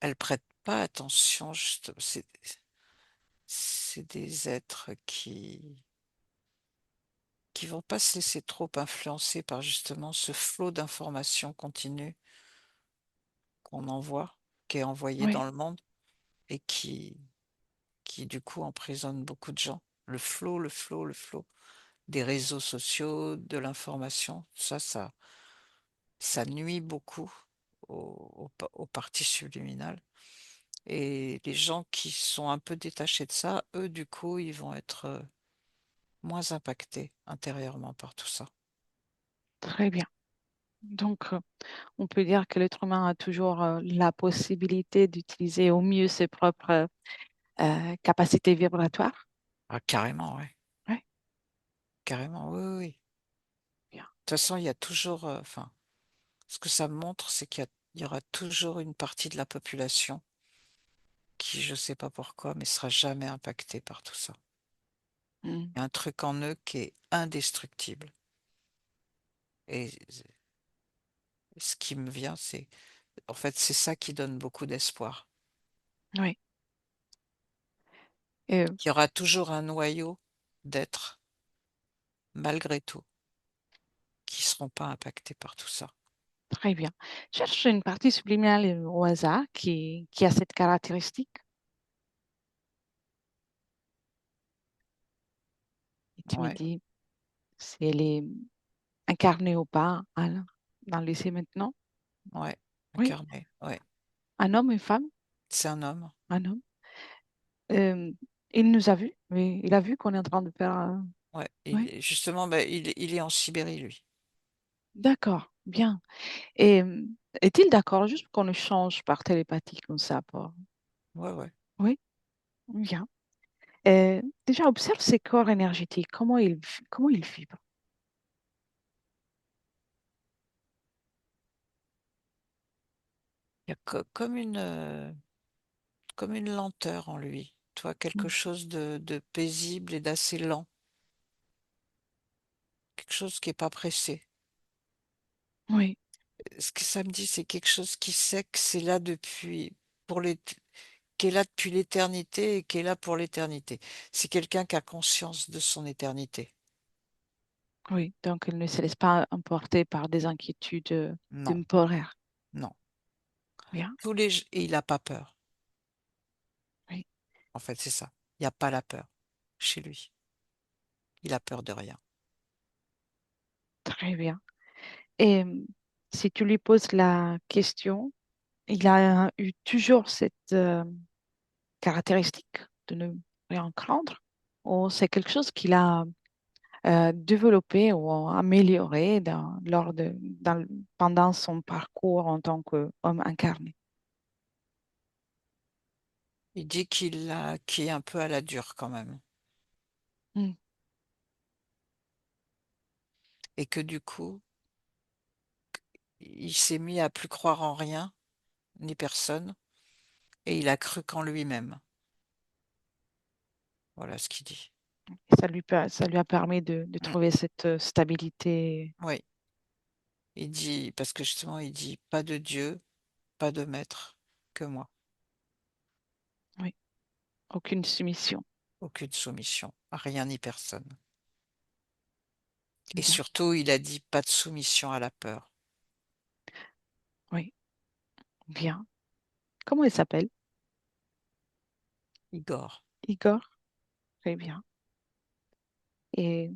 elles prêtent pas attention, juste, c'est des êtres qui vont pas se laisser trop influencer par justement ce flot d'informations continues qu'on envoie, qui est envoyé Oui, dans le monde et qui du coup emprisonne beaucoup de gens. Le flot des réseaux sociaux, de l'information, ça nuit beaucoup aux parties subliminales. Et les gens qui sont un peu détachés de ça, eux, du coup, ils vont être moins impactés intérieurement par tout ça. très bien. Donc, on peut dire que l'être humain a toujours la possibilité d'utiliser au mieux ses propres capacités vibratoires. Ah, carrément, ouais. Oui, Carrément, oui, oui, oui. bien. De toute façon, il y a toujours, enfin, ce que ça me montre, c'est il y aura toujours une partie de la population qui, je sais pas pourquoi, mais sera jamais impactée par tout ça. Mm. Il y a un truc en eux qui est indestructible. Et ce qui me vient, en fait, c'est ça qui donne beaucoup d'espoir. Oui. Euh, Il y aura toujours un noyau d'êtres, malgré tout, qui seront pas impactés par tout ça. Très bien. Cherche une partie subliminale au hasard qui a cette caractéristique. Et tu me Ouais, dis si elle est incarnée ou pas dans l'essai maintenant. ouais, Oui, incarné, ouais. un homme, une femme, C'est un homme, un homme. Euh, il nous a vus, oui, il a vu qu'on est en train de faire. ouais. Oui, Justement, ben, il est en Sibérie, lui. d'accord, bien. Et est-il d'accord juste qu'on échange par télépathie comme ça Ouais, ouais. Oui, bien. Déjà, observe ses corps énergétiques, comment ils vibrent. Il y a comme une lenteur en lui. Toi, quelque Mm. chose de paisible et d'assez lent. Quelque chose qui est pas pressé. Oui, Ce que ça me dit, c'est quelque chose qui sait que c'est là pour les, qui est là depuis l'éternité et qui est là pour l'éternité. C'est quelqu'un qui a conscience de son éternité. oui. Donc, il ne se laisse pas emporter par des inquiétudes Non, temporaires. non. Bien, Et il n'a pas peur. oui, En fait, c'est ça. Il n'y a pas la peur chez lui. Il a peur de rien. très bien. Et si tu lui poses la question, il a eu toujours cette caractéristique de ne rien craindre, ou c'est quelque chose qu'il a développé ou amélioré pendant son parcours en tant qu'homme incarné. Il dit qu'il est un peu à la dure quand même. Mm. Et que du coup, il s'est mis à plus croire en rien, ni personne, et il a cru qu'en lui-même. Voilà ce qu'il dit. Et ça lui a permis de Mm. trouver cette stabilité, Oui, il dit, parce que justement, il dit pas de Dieu, pas de maître, que moi. oui, aucune soumission. Aucune soumission à rien ni personne. Et Bien, surtout, il a dit pas de soumission à la peur. oui, bien. Comment il s'appelle? Igor. Igor? Très bien. Et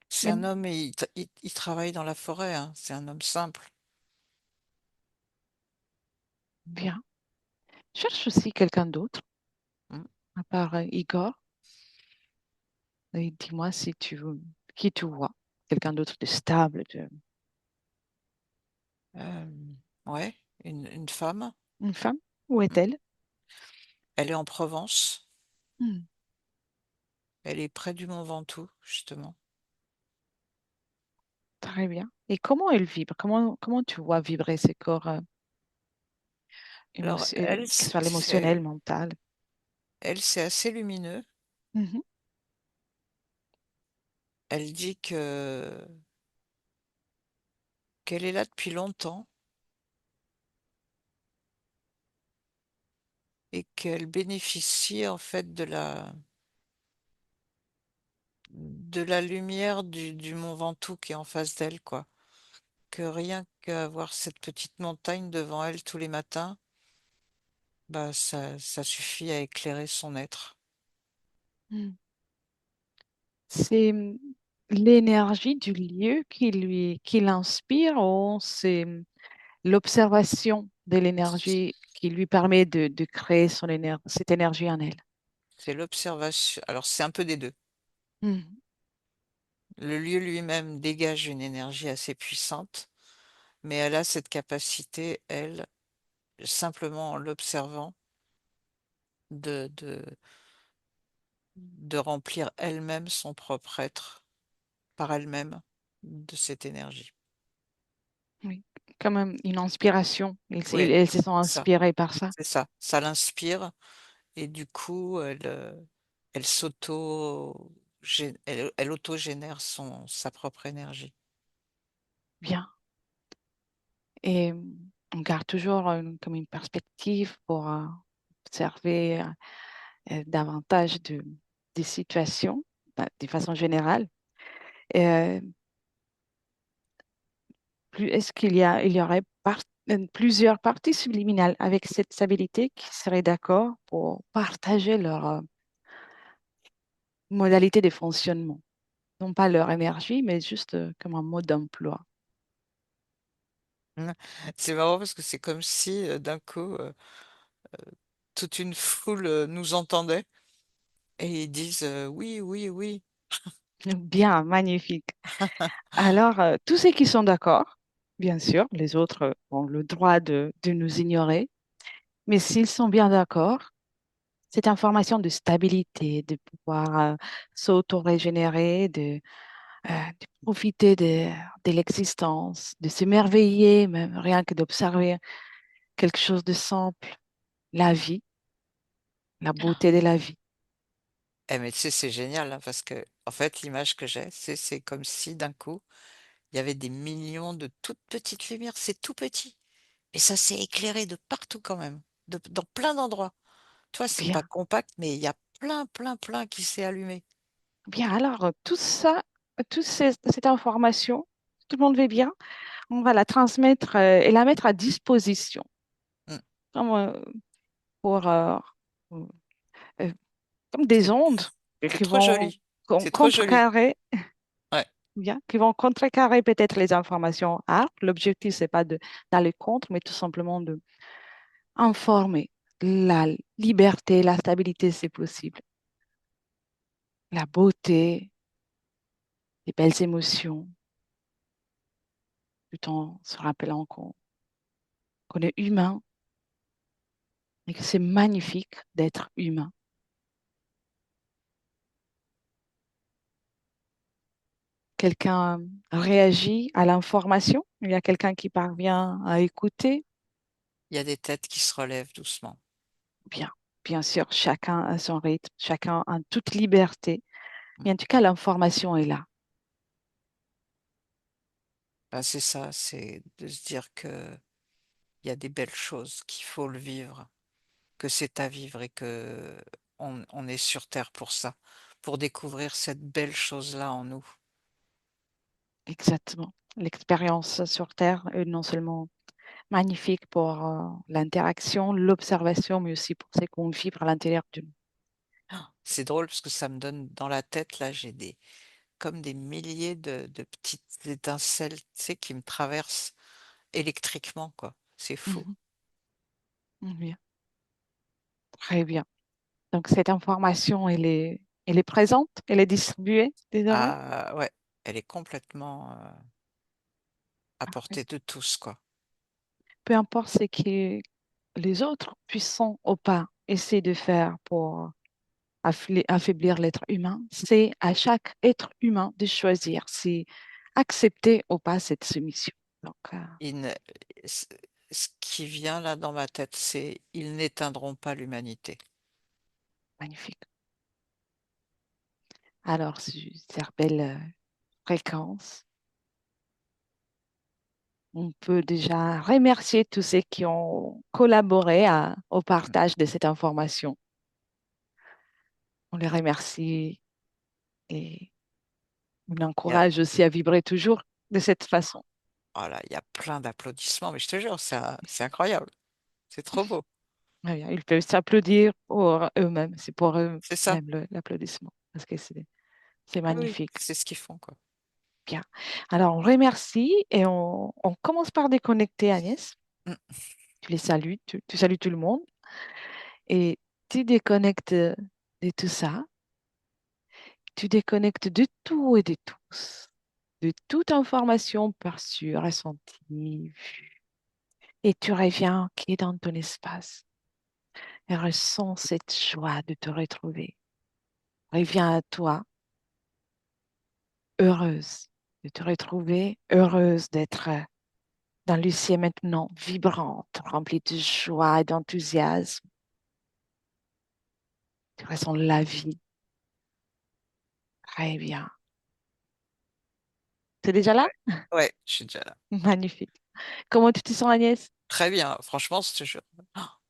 C'est un même, homme, il travaille dans la forêt, hein. C'est un homme simple. Bien. Cherche aussi quelqu'un d'autre, Mm. à part Igor. Et dis-moi si qui tu vois. Quelqu'un d'autre de stable, Euh, ouais, une femme. une femme. Où Mm. est-elle? Elle est en Provence. Hmm, Elle est près du Mont Ventoux, justement. très bien. Et comment elle vibre? Comment tu vois vibrer ces corps Alors, elle, que ce soit l'émotionnel, mental? c'est assez lumineux. Mhm. Elle dit qu'elle est là depuis longtemps et qu'elle bénéficie en fait de la lumière du Mont Ventoux qui est en face d'elle, quoi. Que rien qu'avoir cette petite montagne devant elle tous les matins, bah ça suffit à éclairer son être. Hmm. C'est l'énergie du lieu qui l'inspire ou c'est l'observation de l'énergie qui lui permet de créer cette énergie en elle? C'est l'observation. Alors c'est un peu des deux. Mhm. Le lieu lui-même dégage une énergie assez puissante, mais elle a cette capacité, elle, simplement en l'observant, de de remplir elle-même son propre être par elle-même de cette énergie. Oui, comme une inspiration. Oui, Elles se sont ça, inspirées par ça. c'est ça. Ça l'inspire et du coup, elle elle autogénère sa propre énergie. Bien. Et on garde toujours comme une perspective pour observer davantage des situations, bah, de façon générale. Euh, Est-ce il y aurait plusieurs parties subliminales avec cette stabilité qui seraient d'accord pour partager leur modalité de fonctionnement? Non pas leur énergie, mais juste comme un mode d'emploi. Mmh. C'est marrant parce que c'est comme si, d'un coup, toute une foule, nous entendait et ils disent, «Oui, oui, oui». Bien, magnifique. Alors, tous ceux qui sont d'accord, bien sûr, les autres ont le droit de nous ignorer, mais s'ils sont bien d'accord, cette information de stabilité, de pouvoir s'auto-régénérer, de profiter de l'existence, de s'émerveiller, même rien que d'observer quelque chose de simple, la vie, la beauté de la vie. Eh mais tu sais, c'est génial, hein, parce que en fait, l'image que j'ai, c'est comme si d'un coup, il y avait des millions de toutes petites lumières. C'est tout petit, mais ça s'est éclairé de partout quand même, dans plein d'endroits. Tu vois, c'est pas Bien, compact, mais il y a plein, plein, plein qui s'est allumé. bien. Alors, tout ça, cette information, tout le monde veut bien, on va la transmettre et la mettre à disposition Mmh. comme, pour, euh, comme des C'est ondes c'est qui trop vont joli. C'est trop joli. contrecarrer, Ouais. bien, qui vont contrecarrer peut-être les informations. Ah, l'objectif, c'est pas d'aller contre, mais tout simplement de informer. La liberté, la stabilité, c'est possible. La beauté, les belles émotions, tout en se rappelant qu'on est humain et que c'est magnifique d'être humain. Quelqu'un réagit à l'information, il y a quelqu'un qui parvient à écouter. Il y a des têtes qui se relèvent doucement. Bien, bien sûr, chacun a son rythme, chacun a toute liberté. Mmh. Mais en tout cas, l'information est là. Bah, c'est ça, c'est de se dire qu'il y a des belles choses, qu'il faut le vivre, que c'est à vivre et qu'on est sur terre pour ça, pour découvrir cette belle chose-là en nous. Exactement. L'expérience sur Terre est non seulement magnifique pour l'interaction, l'observation, mais aussi pour ce qu'on vit à l'intérieur de nous. C'est drôle parce que ça me donne dans la tête, là, j'ai comme des milliers de petites étincelles, tu sais, qui me traversent électriquement, quoi. C'est fou. Mhm. Bien, très bien. Donc, cette information, elle est présente, elle est distribuée désormais. Ah ouais, elle est complètement à Parfait. portée de tous, quoi. Peu importe ce que les autres, puissants ou pas, essaient de faire pour affaiblir l'être humain, c'est à chaque être humain de choisir si accepter ou pas cette soumission. Donc, Ils ne- ce ce qui vient là dans ma tête, c'est ils n'éteindront pas l'humanité. magnifique. Alors, sur cette belle fréquence, on peut déjà remercier tous ceux qui ont collaboré au Mmh. partage de cette information. On les remercie et on Il y a encourage aussi à vibrer toujours de cette façon. oh là, il y a plein d'applaudissements, mais je te jure, c'est incroyable, c'est trop beau. Très bien. Ils peuvent s'applaudir pour eux-mêmes. C'est pour C'est ça. eux-mêmes l'applaudissement. Parce que c'est Oui, oui, magnifique. c'est ce qu'ils font, quoi. Bien. Alors, on remercie et on commence par déconnecter Agnès. Mmh. Tu les salues, tu salues tout le monde et tu déconnectes de tout ça. Tu déconnectes de tout et de tous, de toute information perçue, ressentie, vue. Et tu reviens qui est dans ton espace et ressens cette joie de te retrouver. Reviens à toi, heureuse de te retrouver, heureuse d'être dans le ciel maintenant, vibrante, remplie de joie et d'enthousiasme. Tu ressens la vie. Très bien. C'est déjà là? Ouais. Ouais, je suis déjà là. Magnifique. Comment tu te sens, Agnès? Très bien, franchement, je te jure.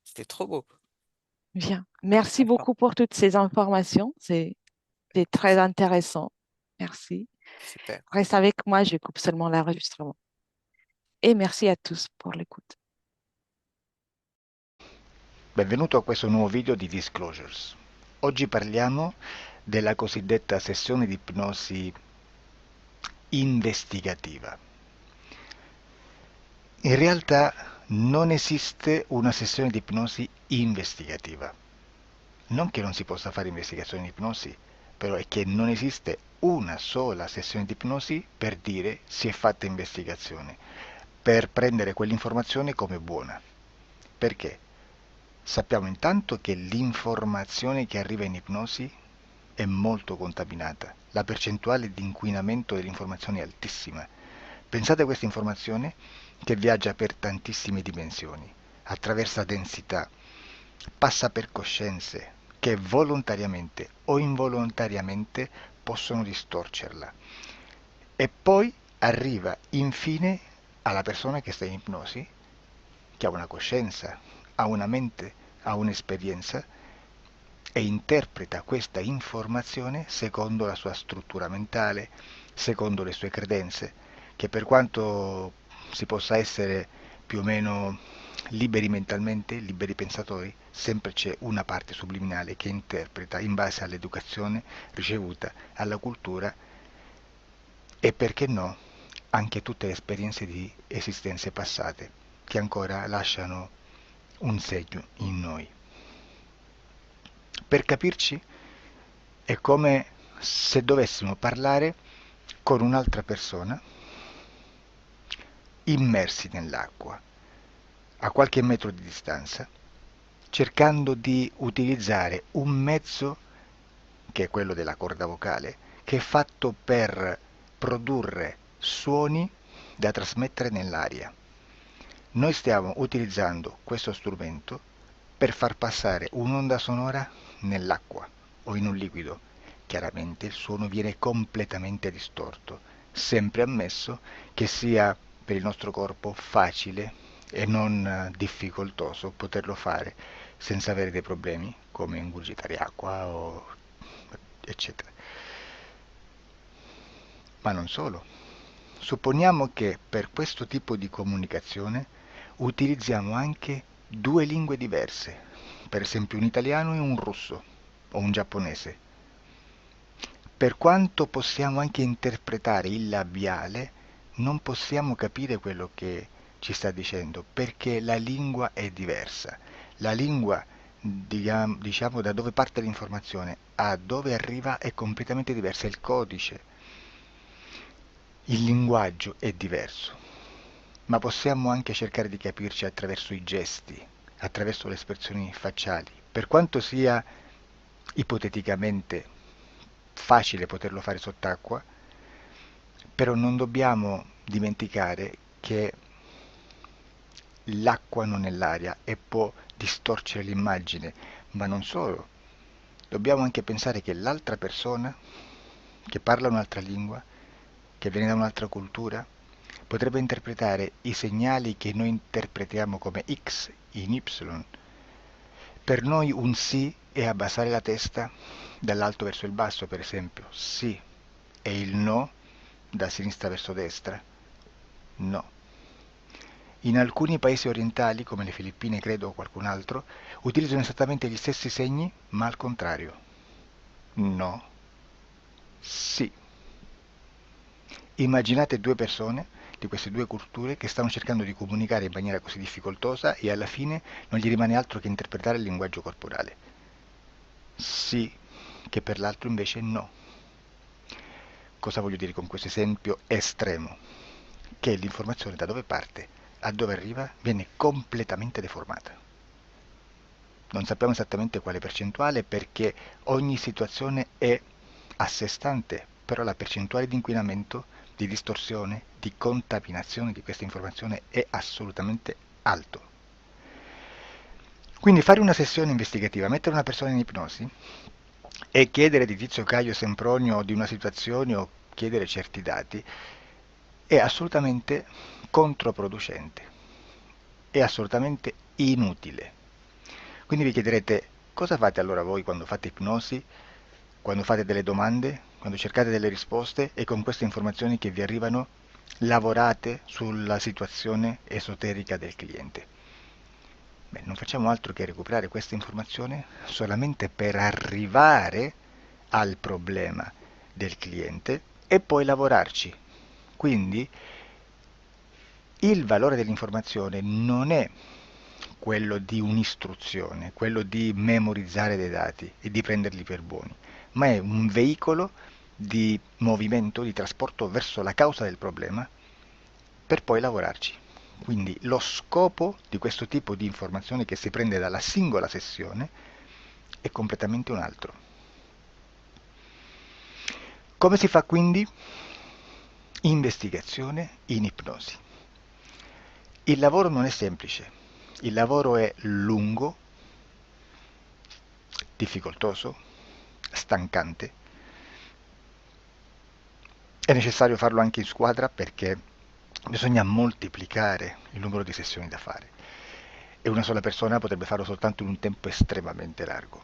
C'était trop beau, Bien. Merci très fort. beaucoup pour toutes ces informations. C'est très intéressant. Merci. Super. Reste avec moi, je coupe seulement l'enregistrement. Et merci à tous pour l'écoute. Benvenuto a questo nuovo video di Disclosures. Oggi parliamo della cosiddetta sessione di ipnosi investigativa. In realtà non esiste una sessione di ipnosi investigativa. Non che non si possa fare investigazione di ipnosi, però è che non esiste una sola sessione di ipnosi per dire si è fatta investigazione, per prendere quell'informazione come buona. Perché? Sappiamo intanto che l'informazione che arriva in ipnosi è molto contaminata, la percentuale di inquinamento dell'informazione è altissima. Pensate a questa informazione che viaggia per tantissime dimensioni, attraversa densità, passa per coscienze che volontariamente o involontariamente possono distorcerla e poi arriva infine alla persona che sta in ipnosi, che ha una coscienza, ha una mente, ha un'esperienza e interpreta questa informazione secondo la sua struttura mentale, secondo le sue credenze, che per quanto si possa essere più o meno liberi mentalmente, liberi pensatori, sempre c'è una parte subliminale che interpreta in base all'educazione ricevuta, alla cultura e perché no, anche tutte le esperienze di esistenze passate che ancora lasciano un segno in noi. Per capirci, è come se dovessimo parlare con un'altra persona immersi nell'acqua, a qualche metro di distanza, cercando di utilizzare un mezzo, che è quello della corda vocale, che è fatto per produrre suoni da trasmettere nell'aria. Noi stiamo utilizzando questo strumento per far passare un'onda sonora nell'acqua o in un liquido. Chiaramente il suono viene completamente distorto, sempre ammesso che sia per il nostro corpo facile e non difficoltoso poterlo fare senza avere dei problemi come ingurgitare acqua o eccetera. Ma non solo. Supponiamo che per questo tipo di comunicazione utilizziamo anche due lingue diverse, per esempio un italiano e un russo o un giapponese. Per quanto possiamo anche interpretare il labiale, non possiamo capire quello che ci sta dicendo perché la lingua è diversa. La lingua, diciamo, da dove parte l'informazione a dove arriva è completamente diversa, il codice, il linguaggio è diverso, ma possiamo anche cercare di capirci attraverso i gesti, attraverso le espressioni facciali. Per quanto sia ipoteticamente facile poterlo fare sott'acqua, però non dobbiamo dimenticare che l'acqua non è l'aria e può distorcere l'immagine, ma non solo. Dobbiamo anche pensare che l'altra persona, che parla un'altra lingua, che viene da un'altra cultura, potrebbe interpretare i segnali che noi interpretiamo come X in Y. Per noi un sì è abbassare la testa dall'alto verso il basso, per esempio, sì, e il no da sinistra verso destra, no. In alcuni paesi orientali, come le Filippine credo o qualcun altro, utilizzano esattamente gli stessi segni, ma al contrario. No, sì. Immaginate due persone di queste due culture che stanno cercando di comunicare in maniera così difficoltosa e alla fine non gli rimane altro che interpretare il linguaggio corporale. Sì, che per l'altro invece no. Cosa voglio dire con questo esempio estremo? Che l'informazione da dove parte a dove arriva viene completamente deformata. Non sappiamo esattamente quale percentuale perché ogni situazione è a sé stante, però la percentuale di inquinamento, di distorsione, di contaminazione di questa informazione è assolutamente alto. Quindi fare una sessione investigativa, mettere una persona in ipnosi e chiedere di Tizio Caio Sempronio di una situazione o chiedere certi dati è assolutamente controproducente, è assolutamente inutile. Quindi vi chiederete cosa fate allora voi quando fate ipnosi, quando fate delle domande, quando cercate delle risposte e con queste informazioni che vi arrivano lavorate sulla situazione esoterica del cliente. Beh, non facciamo altro che recuperare questa informazione solamente per arrivare al problema del cliente e poi lavorarci. Quindi il valore dell'informazione non è quello di un'istruzione, quello di memorizzare dei dati e di prenderli per buoni, ma è un veicolo di movimento, di trasporto verso la causa del problema per poi lavorarci. Quindi lo scopo di questo tipo di informazione che si prende dalla singola sessione è completamente un altro. Come si fa quindi? Investigazione in ipnosi. Il lavoro non è semplice, il lavoro è lungo, difficoltoso, stancante. È necessario farlo anche in squadra perché bisogna moltiplicare il numero di sessioni da fare e una sola persona potrebbe farlo soltanto in un tempo estremamente largo.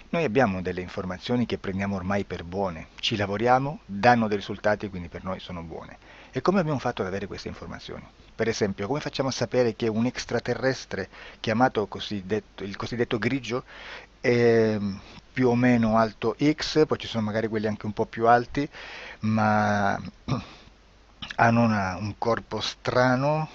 Noi abbiamo delle informazioni che prendiamo ormai per buone, ci lavoriamo, danno dei risultati e quindi per noi sono buone. E come abbiamo fatto ad avere queste informazioni? Per esempio, come facciamo a sapere che un extraterrestre chiamato il cosiddetto grigio è più o meno alto X, poi ci sono magari quelli anche un po' più alti, ma hanno un corpo strano,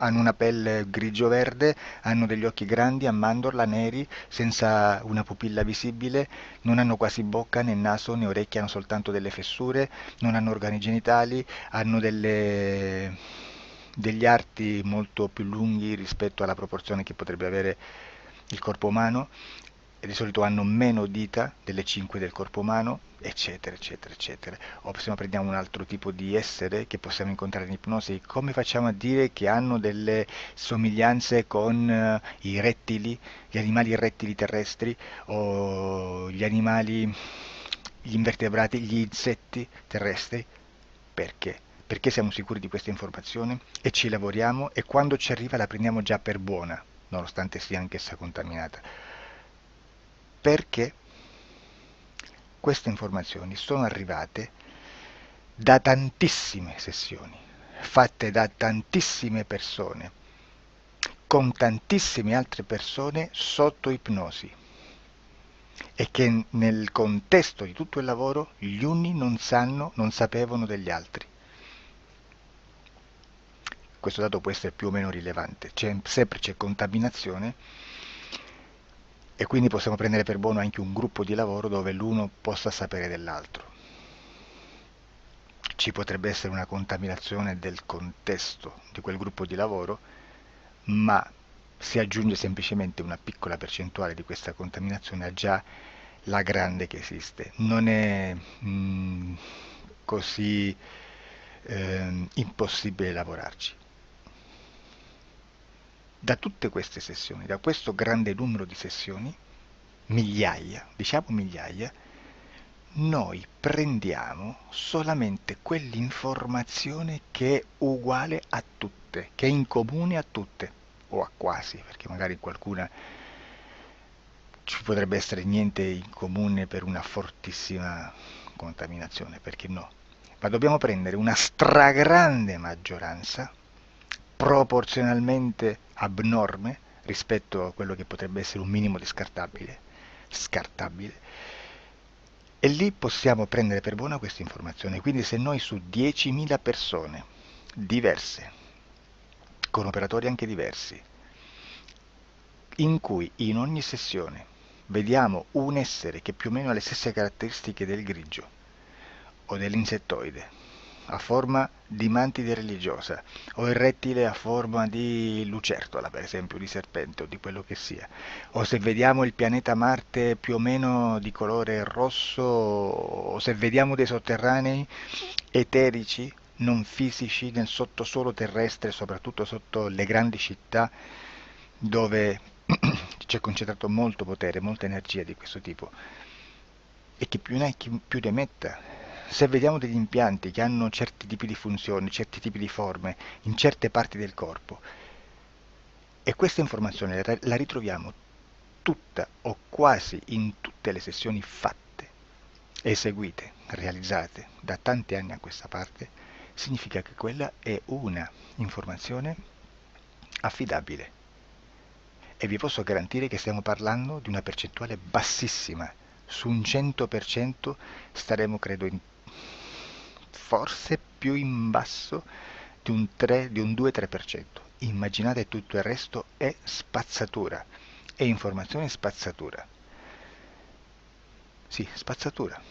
hanno una pelle grigio-verde, hanno degli occhi grandi a mandorla, neri, senza una pupilla visibile, non hanno quasi bocca né naso né orecchie, hanno soltanto delle fessure, non hanno organi genitali, hanno degli arti molto più lunghi rispetto alla proporzione che potrebbe avere il corpo umano e di solito hanno meno dita delle 5 del corpo umano, eccetera, eccetera, eccetera. O se no prendiamo un altro tipo di essere che possiamo incontrare in ipnosi, come facciamo a dire che hanno delle somiglianze con i rettili, gli animali rettili terrestri o gli invertebrati, gli insetti terrestri? Perché? Perché siamo sicuri di questa informazione e ci lavoriamo e quando ci arriva la prendiamo già per buona, nonostante sia anch'essa contaminata. Perché queste informazioni sono arrivate da tantissime sessioni, fatte da tantissime persone, con tantissime altre persone sotto ipnosi e che nel contesto di tutto il lavoro gli uni non sapevano degli altri. questo dato può essere più o meno rilevante, sempre c'è contaminazione e quindi possiamo prendere per buono anche un gruppo di lavoro dove l'uno possa sapere dell'altro. Ci potrebbe essere una contaminazione del contesto di quel gruppo di lavoro, ma si aggiunge semplicemente una piccola percentuale di questa contaminazione a già la grande che esiste. Non è così impossibile lavorarci. Da tutte queste sessioni, da questo grande numero di sessioni, migliaia, diciamo migliaia, noi prendiamo solamente quell'informazione che è uguale a tutte, che è in comune a tutte, o a quasi, perché magari in qualcuna ci potrebbe essere niente in comune per una fortissima contaminazione, perché no? Ma dobbiamo prendere una stragrande maggioranza, proporzionalmente abnorme rispetto a quello che potrebbe essere un minimo di scartabile, e lì possiamo prendere per buona questa informazione. Quindi se noi su 10.000 persone diverse, con operatori anche diversi, in cui in ogni sessione vediamo un essere che più o meno ha le stesse caratteristiche del grigio o dell'insettoide, a forma di mantide religiosa, o il rettile a forma di lucertola, per esempio, di serpente o di quello che sia, o se vediamo il pianeta Marte più o meno di colore rosso, o se vediamo dei sotterranei eterici, non fisici, nel sottosuolo terrestre, soprattutto sotto le grandi città, dove c'è concentrato molto potere, molta energia di questo tipo, e che più ne hai più ne metta. Se vediamo degli impianti che hanno certi tipi di funzioni, certi tipi di forme in certe parti del corpo, e questa informazione la ritroviamo tutta o quasi in tutte le sessioni fatte, eseguite, realizzate da tanti anni a questa parte, significa che quella è una informazione affidabile. E vi posso garantire che stiamo parlando di una percentuale bassissima. Su un 100% staremo, credo, forse più in basso di un 3, di un 2-3%. Immaginate, tutto il resto è spazzatura, è informazione spazzatura. Sì, spazzatura.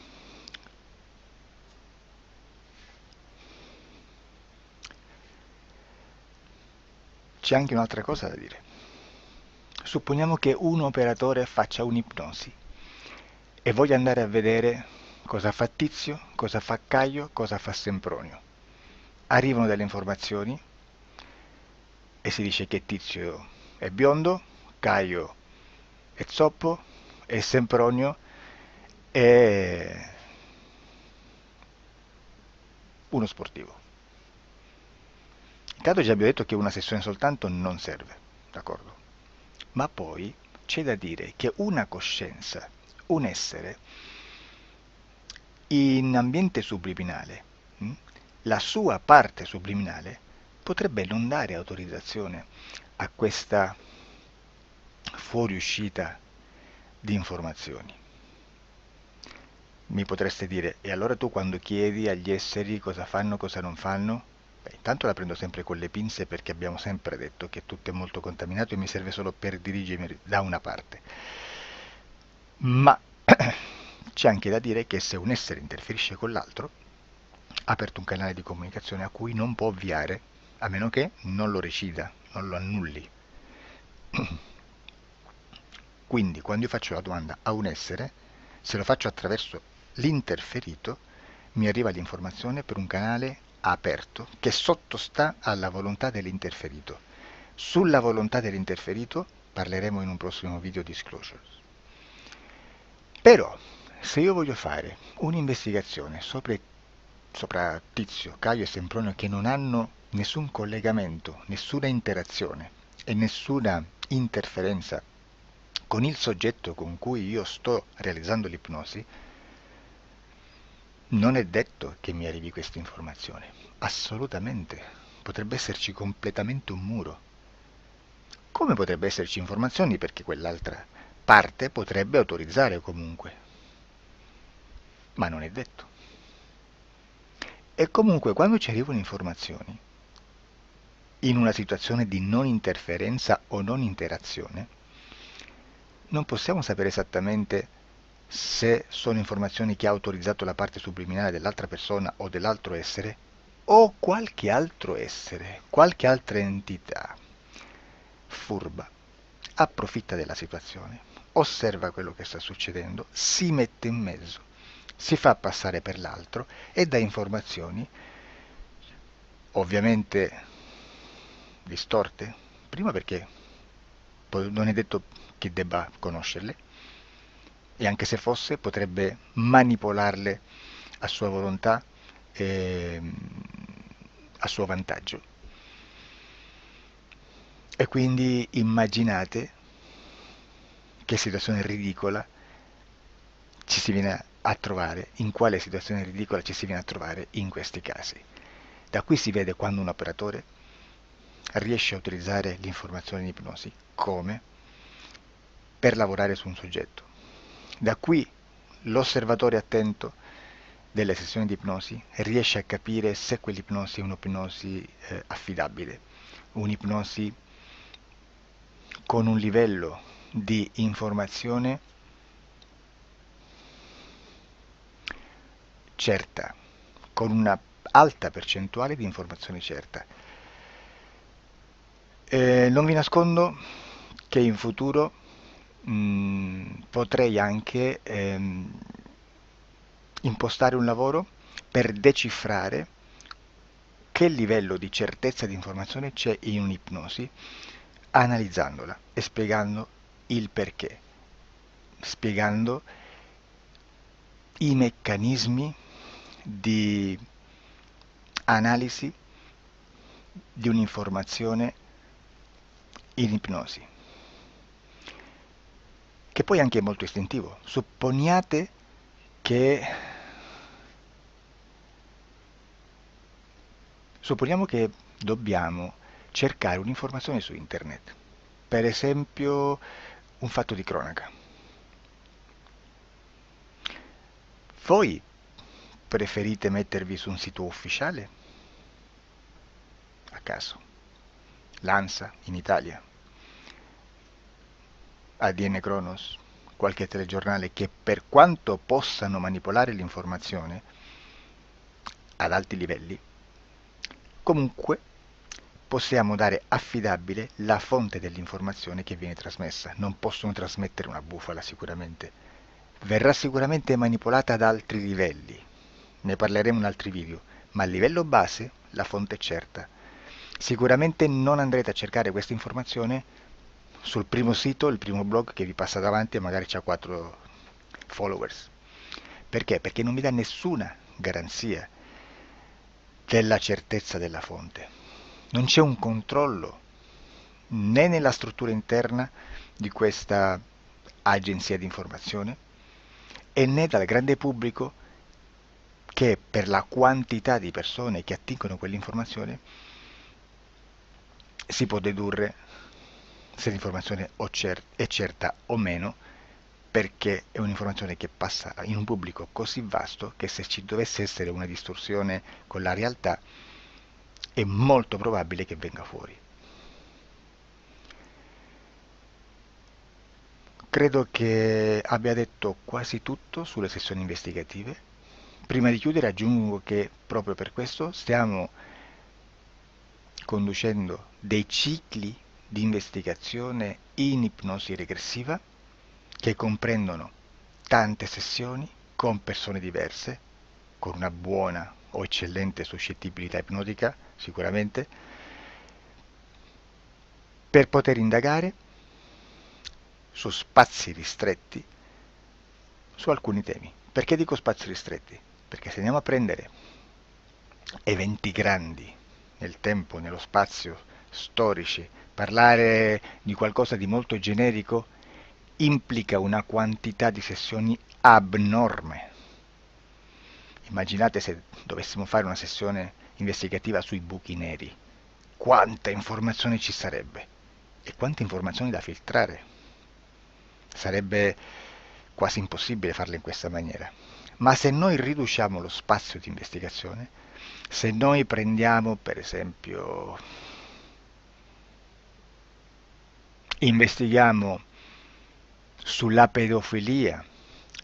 C'è anche un'altra cosa da dire. Supponiamo che un operatore faccia un'ipnosi e voglia andare a vedere cosa fa Tizio, cosa fa Caio, cosa fa Sempronio. Arrivano delle informazioni e si dice che Tizio è biondo, Caio è zoppo e Sempronio è uno sportivo. Intanto già abbiamo detto che una sessione soltanto non serve, d'accordo? Ma poi c'è da dire che una coscienza, un essere, in ambiente subliminale, la sua parte subliminale potrebbe non dare autorizzazione a questa fuoriuscita di informazioni. Mi potreste dire, e allora tu quando chiedi agli esseri cosa fanno, cosa non fanno? Beh, intanto la prendo sempre con le pinze, perché abbiamo sempre detto che tutto è molto contaminato e mi serve solo per dirigermi da una parte. Ma c'è anche da dire che se un essere interferisce con l'altro, ha aperto un canale di comunicazione a cui non può ovviare, a meno che non lo recida, non lo annulli. Quindi quando io faccio la domanda a un essere, se lo faccio attraverso l'interferito, mi arriva l'informazione per un canale aperto che sottostà alla volontà dell'interferito. Sulla volontà dell'interferito parleremo in un prossimo video disclosures. Però, se io voglio fare un'investigazione sopra Tizio, Caio e Sempronio, che non hanno nessun collegamento, nessuna interazione e nessuna interferenza con il soggetto con cui io sto realizzando l'ipnosi, non è detto che mi arrivi questa informazione. Assolutamente. Potrebbe esserci completamente un muro. Come potrebbe esserci informazioni, perché quell'altra parte potrebbe autorizzare comunque. Ma non è detto. E comunque quando ci arrivano informazioni, in una situazione di non interferenza o non interazione, non possiamo sapere esattamente se sono informazioni che ha autorizzato la parte subliminale dell'altra persona o dell'altro essere, o qualche altro essere, qualche altra entità furba, approfitta della situazione, osserva quello che sta succedendo, si mette in mezzo, si fa passare per l'altro e dà informazioni, ovviamente distorte, prima perché non è detto che debba conoscerle, e anche se fosse potrebbe manipolarle a sua volontà e a suo vantaggio. E quindi immaginate che situazione ridicola ci si viene a trovare, in quale situazione ridicola ci si viene a trovare in questi casi. Da qui si vede quando un operatore riesce a utilizzare l'informazione in ipnosi come per lavorare su un soggetto. Da qui l'osservatore attento delle sessioni di ipnosi riesce a capire se quell'ipnosi è un'ipnosi affidabile, un'ipnosi con un livello di informazione certa, con una alta percentuale di informazione certa. Non vi nascondo che in futuro potrei anche impostare un lavoro per decifrare che livello di certezza di informazione c'è in un'ipnosi, analizzandola e spiegando il perché, spiegando i meccanismi di analisi di un'informazione in ipnosi, che poi anche è molto istintivo. Supponiamo che dobbiamo cercare un'informazione su internet, per esempio un fatto di cronaca. Voi preferite mettervi su un sito ufficiale? A caso. L'ANSA in Italia, ADN Kronos, qualche telegiornale che per quanto possano manipolare l'informazione ad alti livelli, comunque possiamo dare affidabile la fonte dell'informazione che viene trasmessa. Non possono trasmettere una bufala sicuramente. Verrà sicuramente manipolata ad altri livelli. Ne parleremo in altri video, ma a livello base la fonte è certa. Sicuramente non andrete a cercare questa informazione sul primo sito, il primo blog che vi passa davanti e magari ha 4 followers. Perché? Perché non vi dà nessuna garanzia della certezza della fonte. Non c'è un controllo né nella struttura interna di questa agenzia di informazione e né dal grande pubblico che per la quantità di persone che attingono quell'informazione si può dedurre se l'informazione è certa o meno, perché è un'informazione che passa in un pubblico così vasto che se ci dovesse essere una distorsione con la realtà è molto probabile che venga fuori. Credo che abbia detto quasi tutto sulle sessioni investigative. Prima di chiudere aggiungo che proprio per questo stiamo conducendo dei cicli di investigazione in ipnosi regressiva che comprendono tante sessioni con persone diverse, con una buona o eccellente suscettibilità ipnotica sicuramente, per poter indagare su spazi ristretti su alcuni temi. Perché dico spazi ristretti? Perché se andiamo a prendere eventi grandi nel tempo, nello spazio, storici, parlare di qualcosa di molto generico implica una quantità di sessioni abnorme. Immaginate se dovessimo fare una sessione investigativa sui buchi neri. Quanta informazione ci sarebbe e quante informazioni da filtrare. Sarebbe quasi impossibile farlo in questa maniera. Ma se noi riduciamo lo spazio di investigazione, se noi prendiamo per esempio Investighiamo sulla pedofilia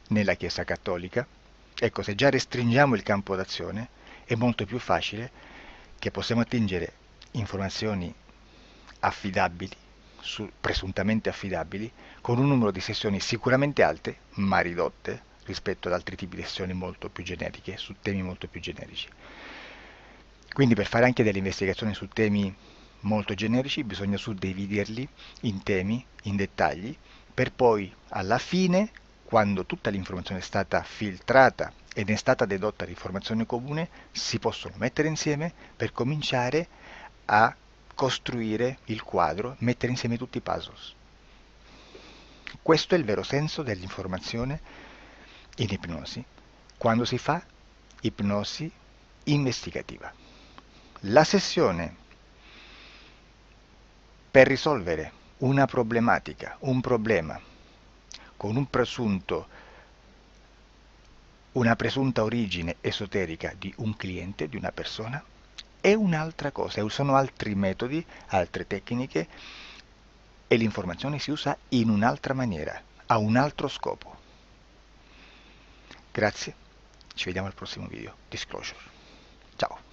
nella Chiesa Cattolica. Ecco, se già restringiamo il campo d'azione, è molto più facile che possiamo attingere informazioni affidabili, presuntamente affidabili, con un numero di sessioni sicuramente alte, ma ridotte rispetto ad altri tipi di sessioni molto più generiche, su temi molto più generici. Quindi per fare anche delle investigazioni su temi molto generici bisogna suddividerli in temi, in dettagli, per poi alla fine, quando tutta l'informazione è stata filtrata ed è stata dedotta l'informazione comune, si possono mettere insieme per cominciare a costruire il quadro, mettere insieme tutti i puzzles. Questo è il vero senso dell'informazione in ipnosi, quando si fa ipnosi investigativa. La sessione per risolvere una problematica, un problema, con una presunta origine esoterica di un cliente, di una persona, è un'altra cosa, sono altri metodi, altre tecniche e l'informazione si usa in un'altra maniera, ha un altro scopo. Grazie, ci vediamo al prossimo video. Disclosure. Ciao.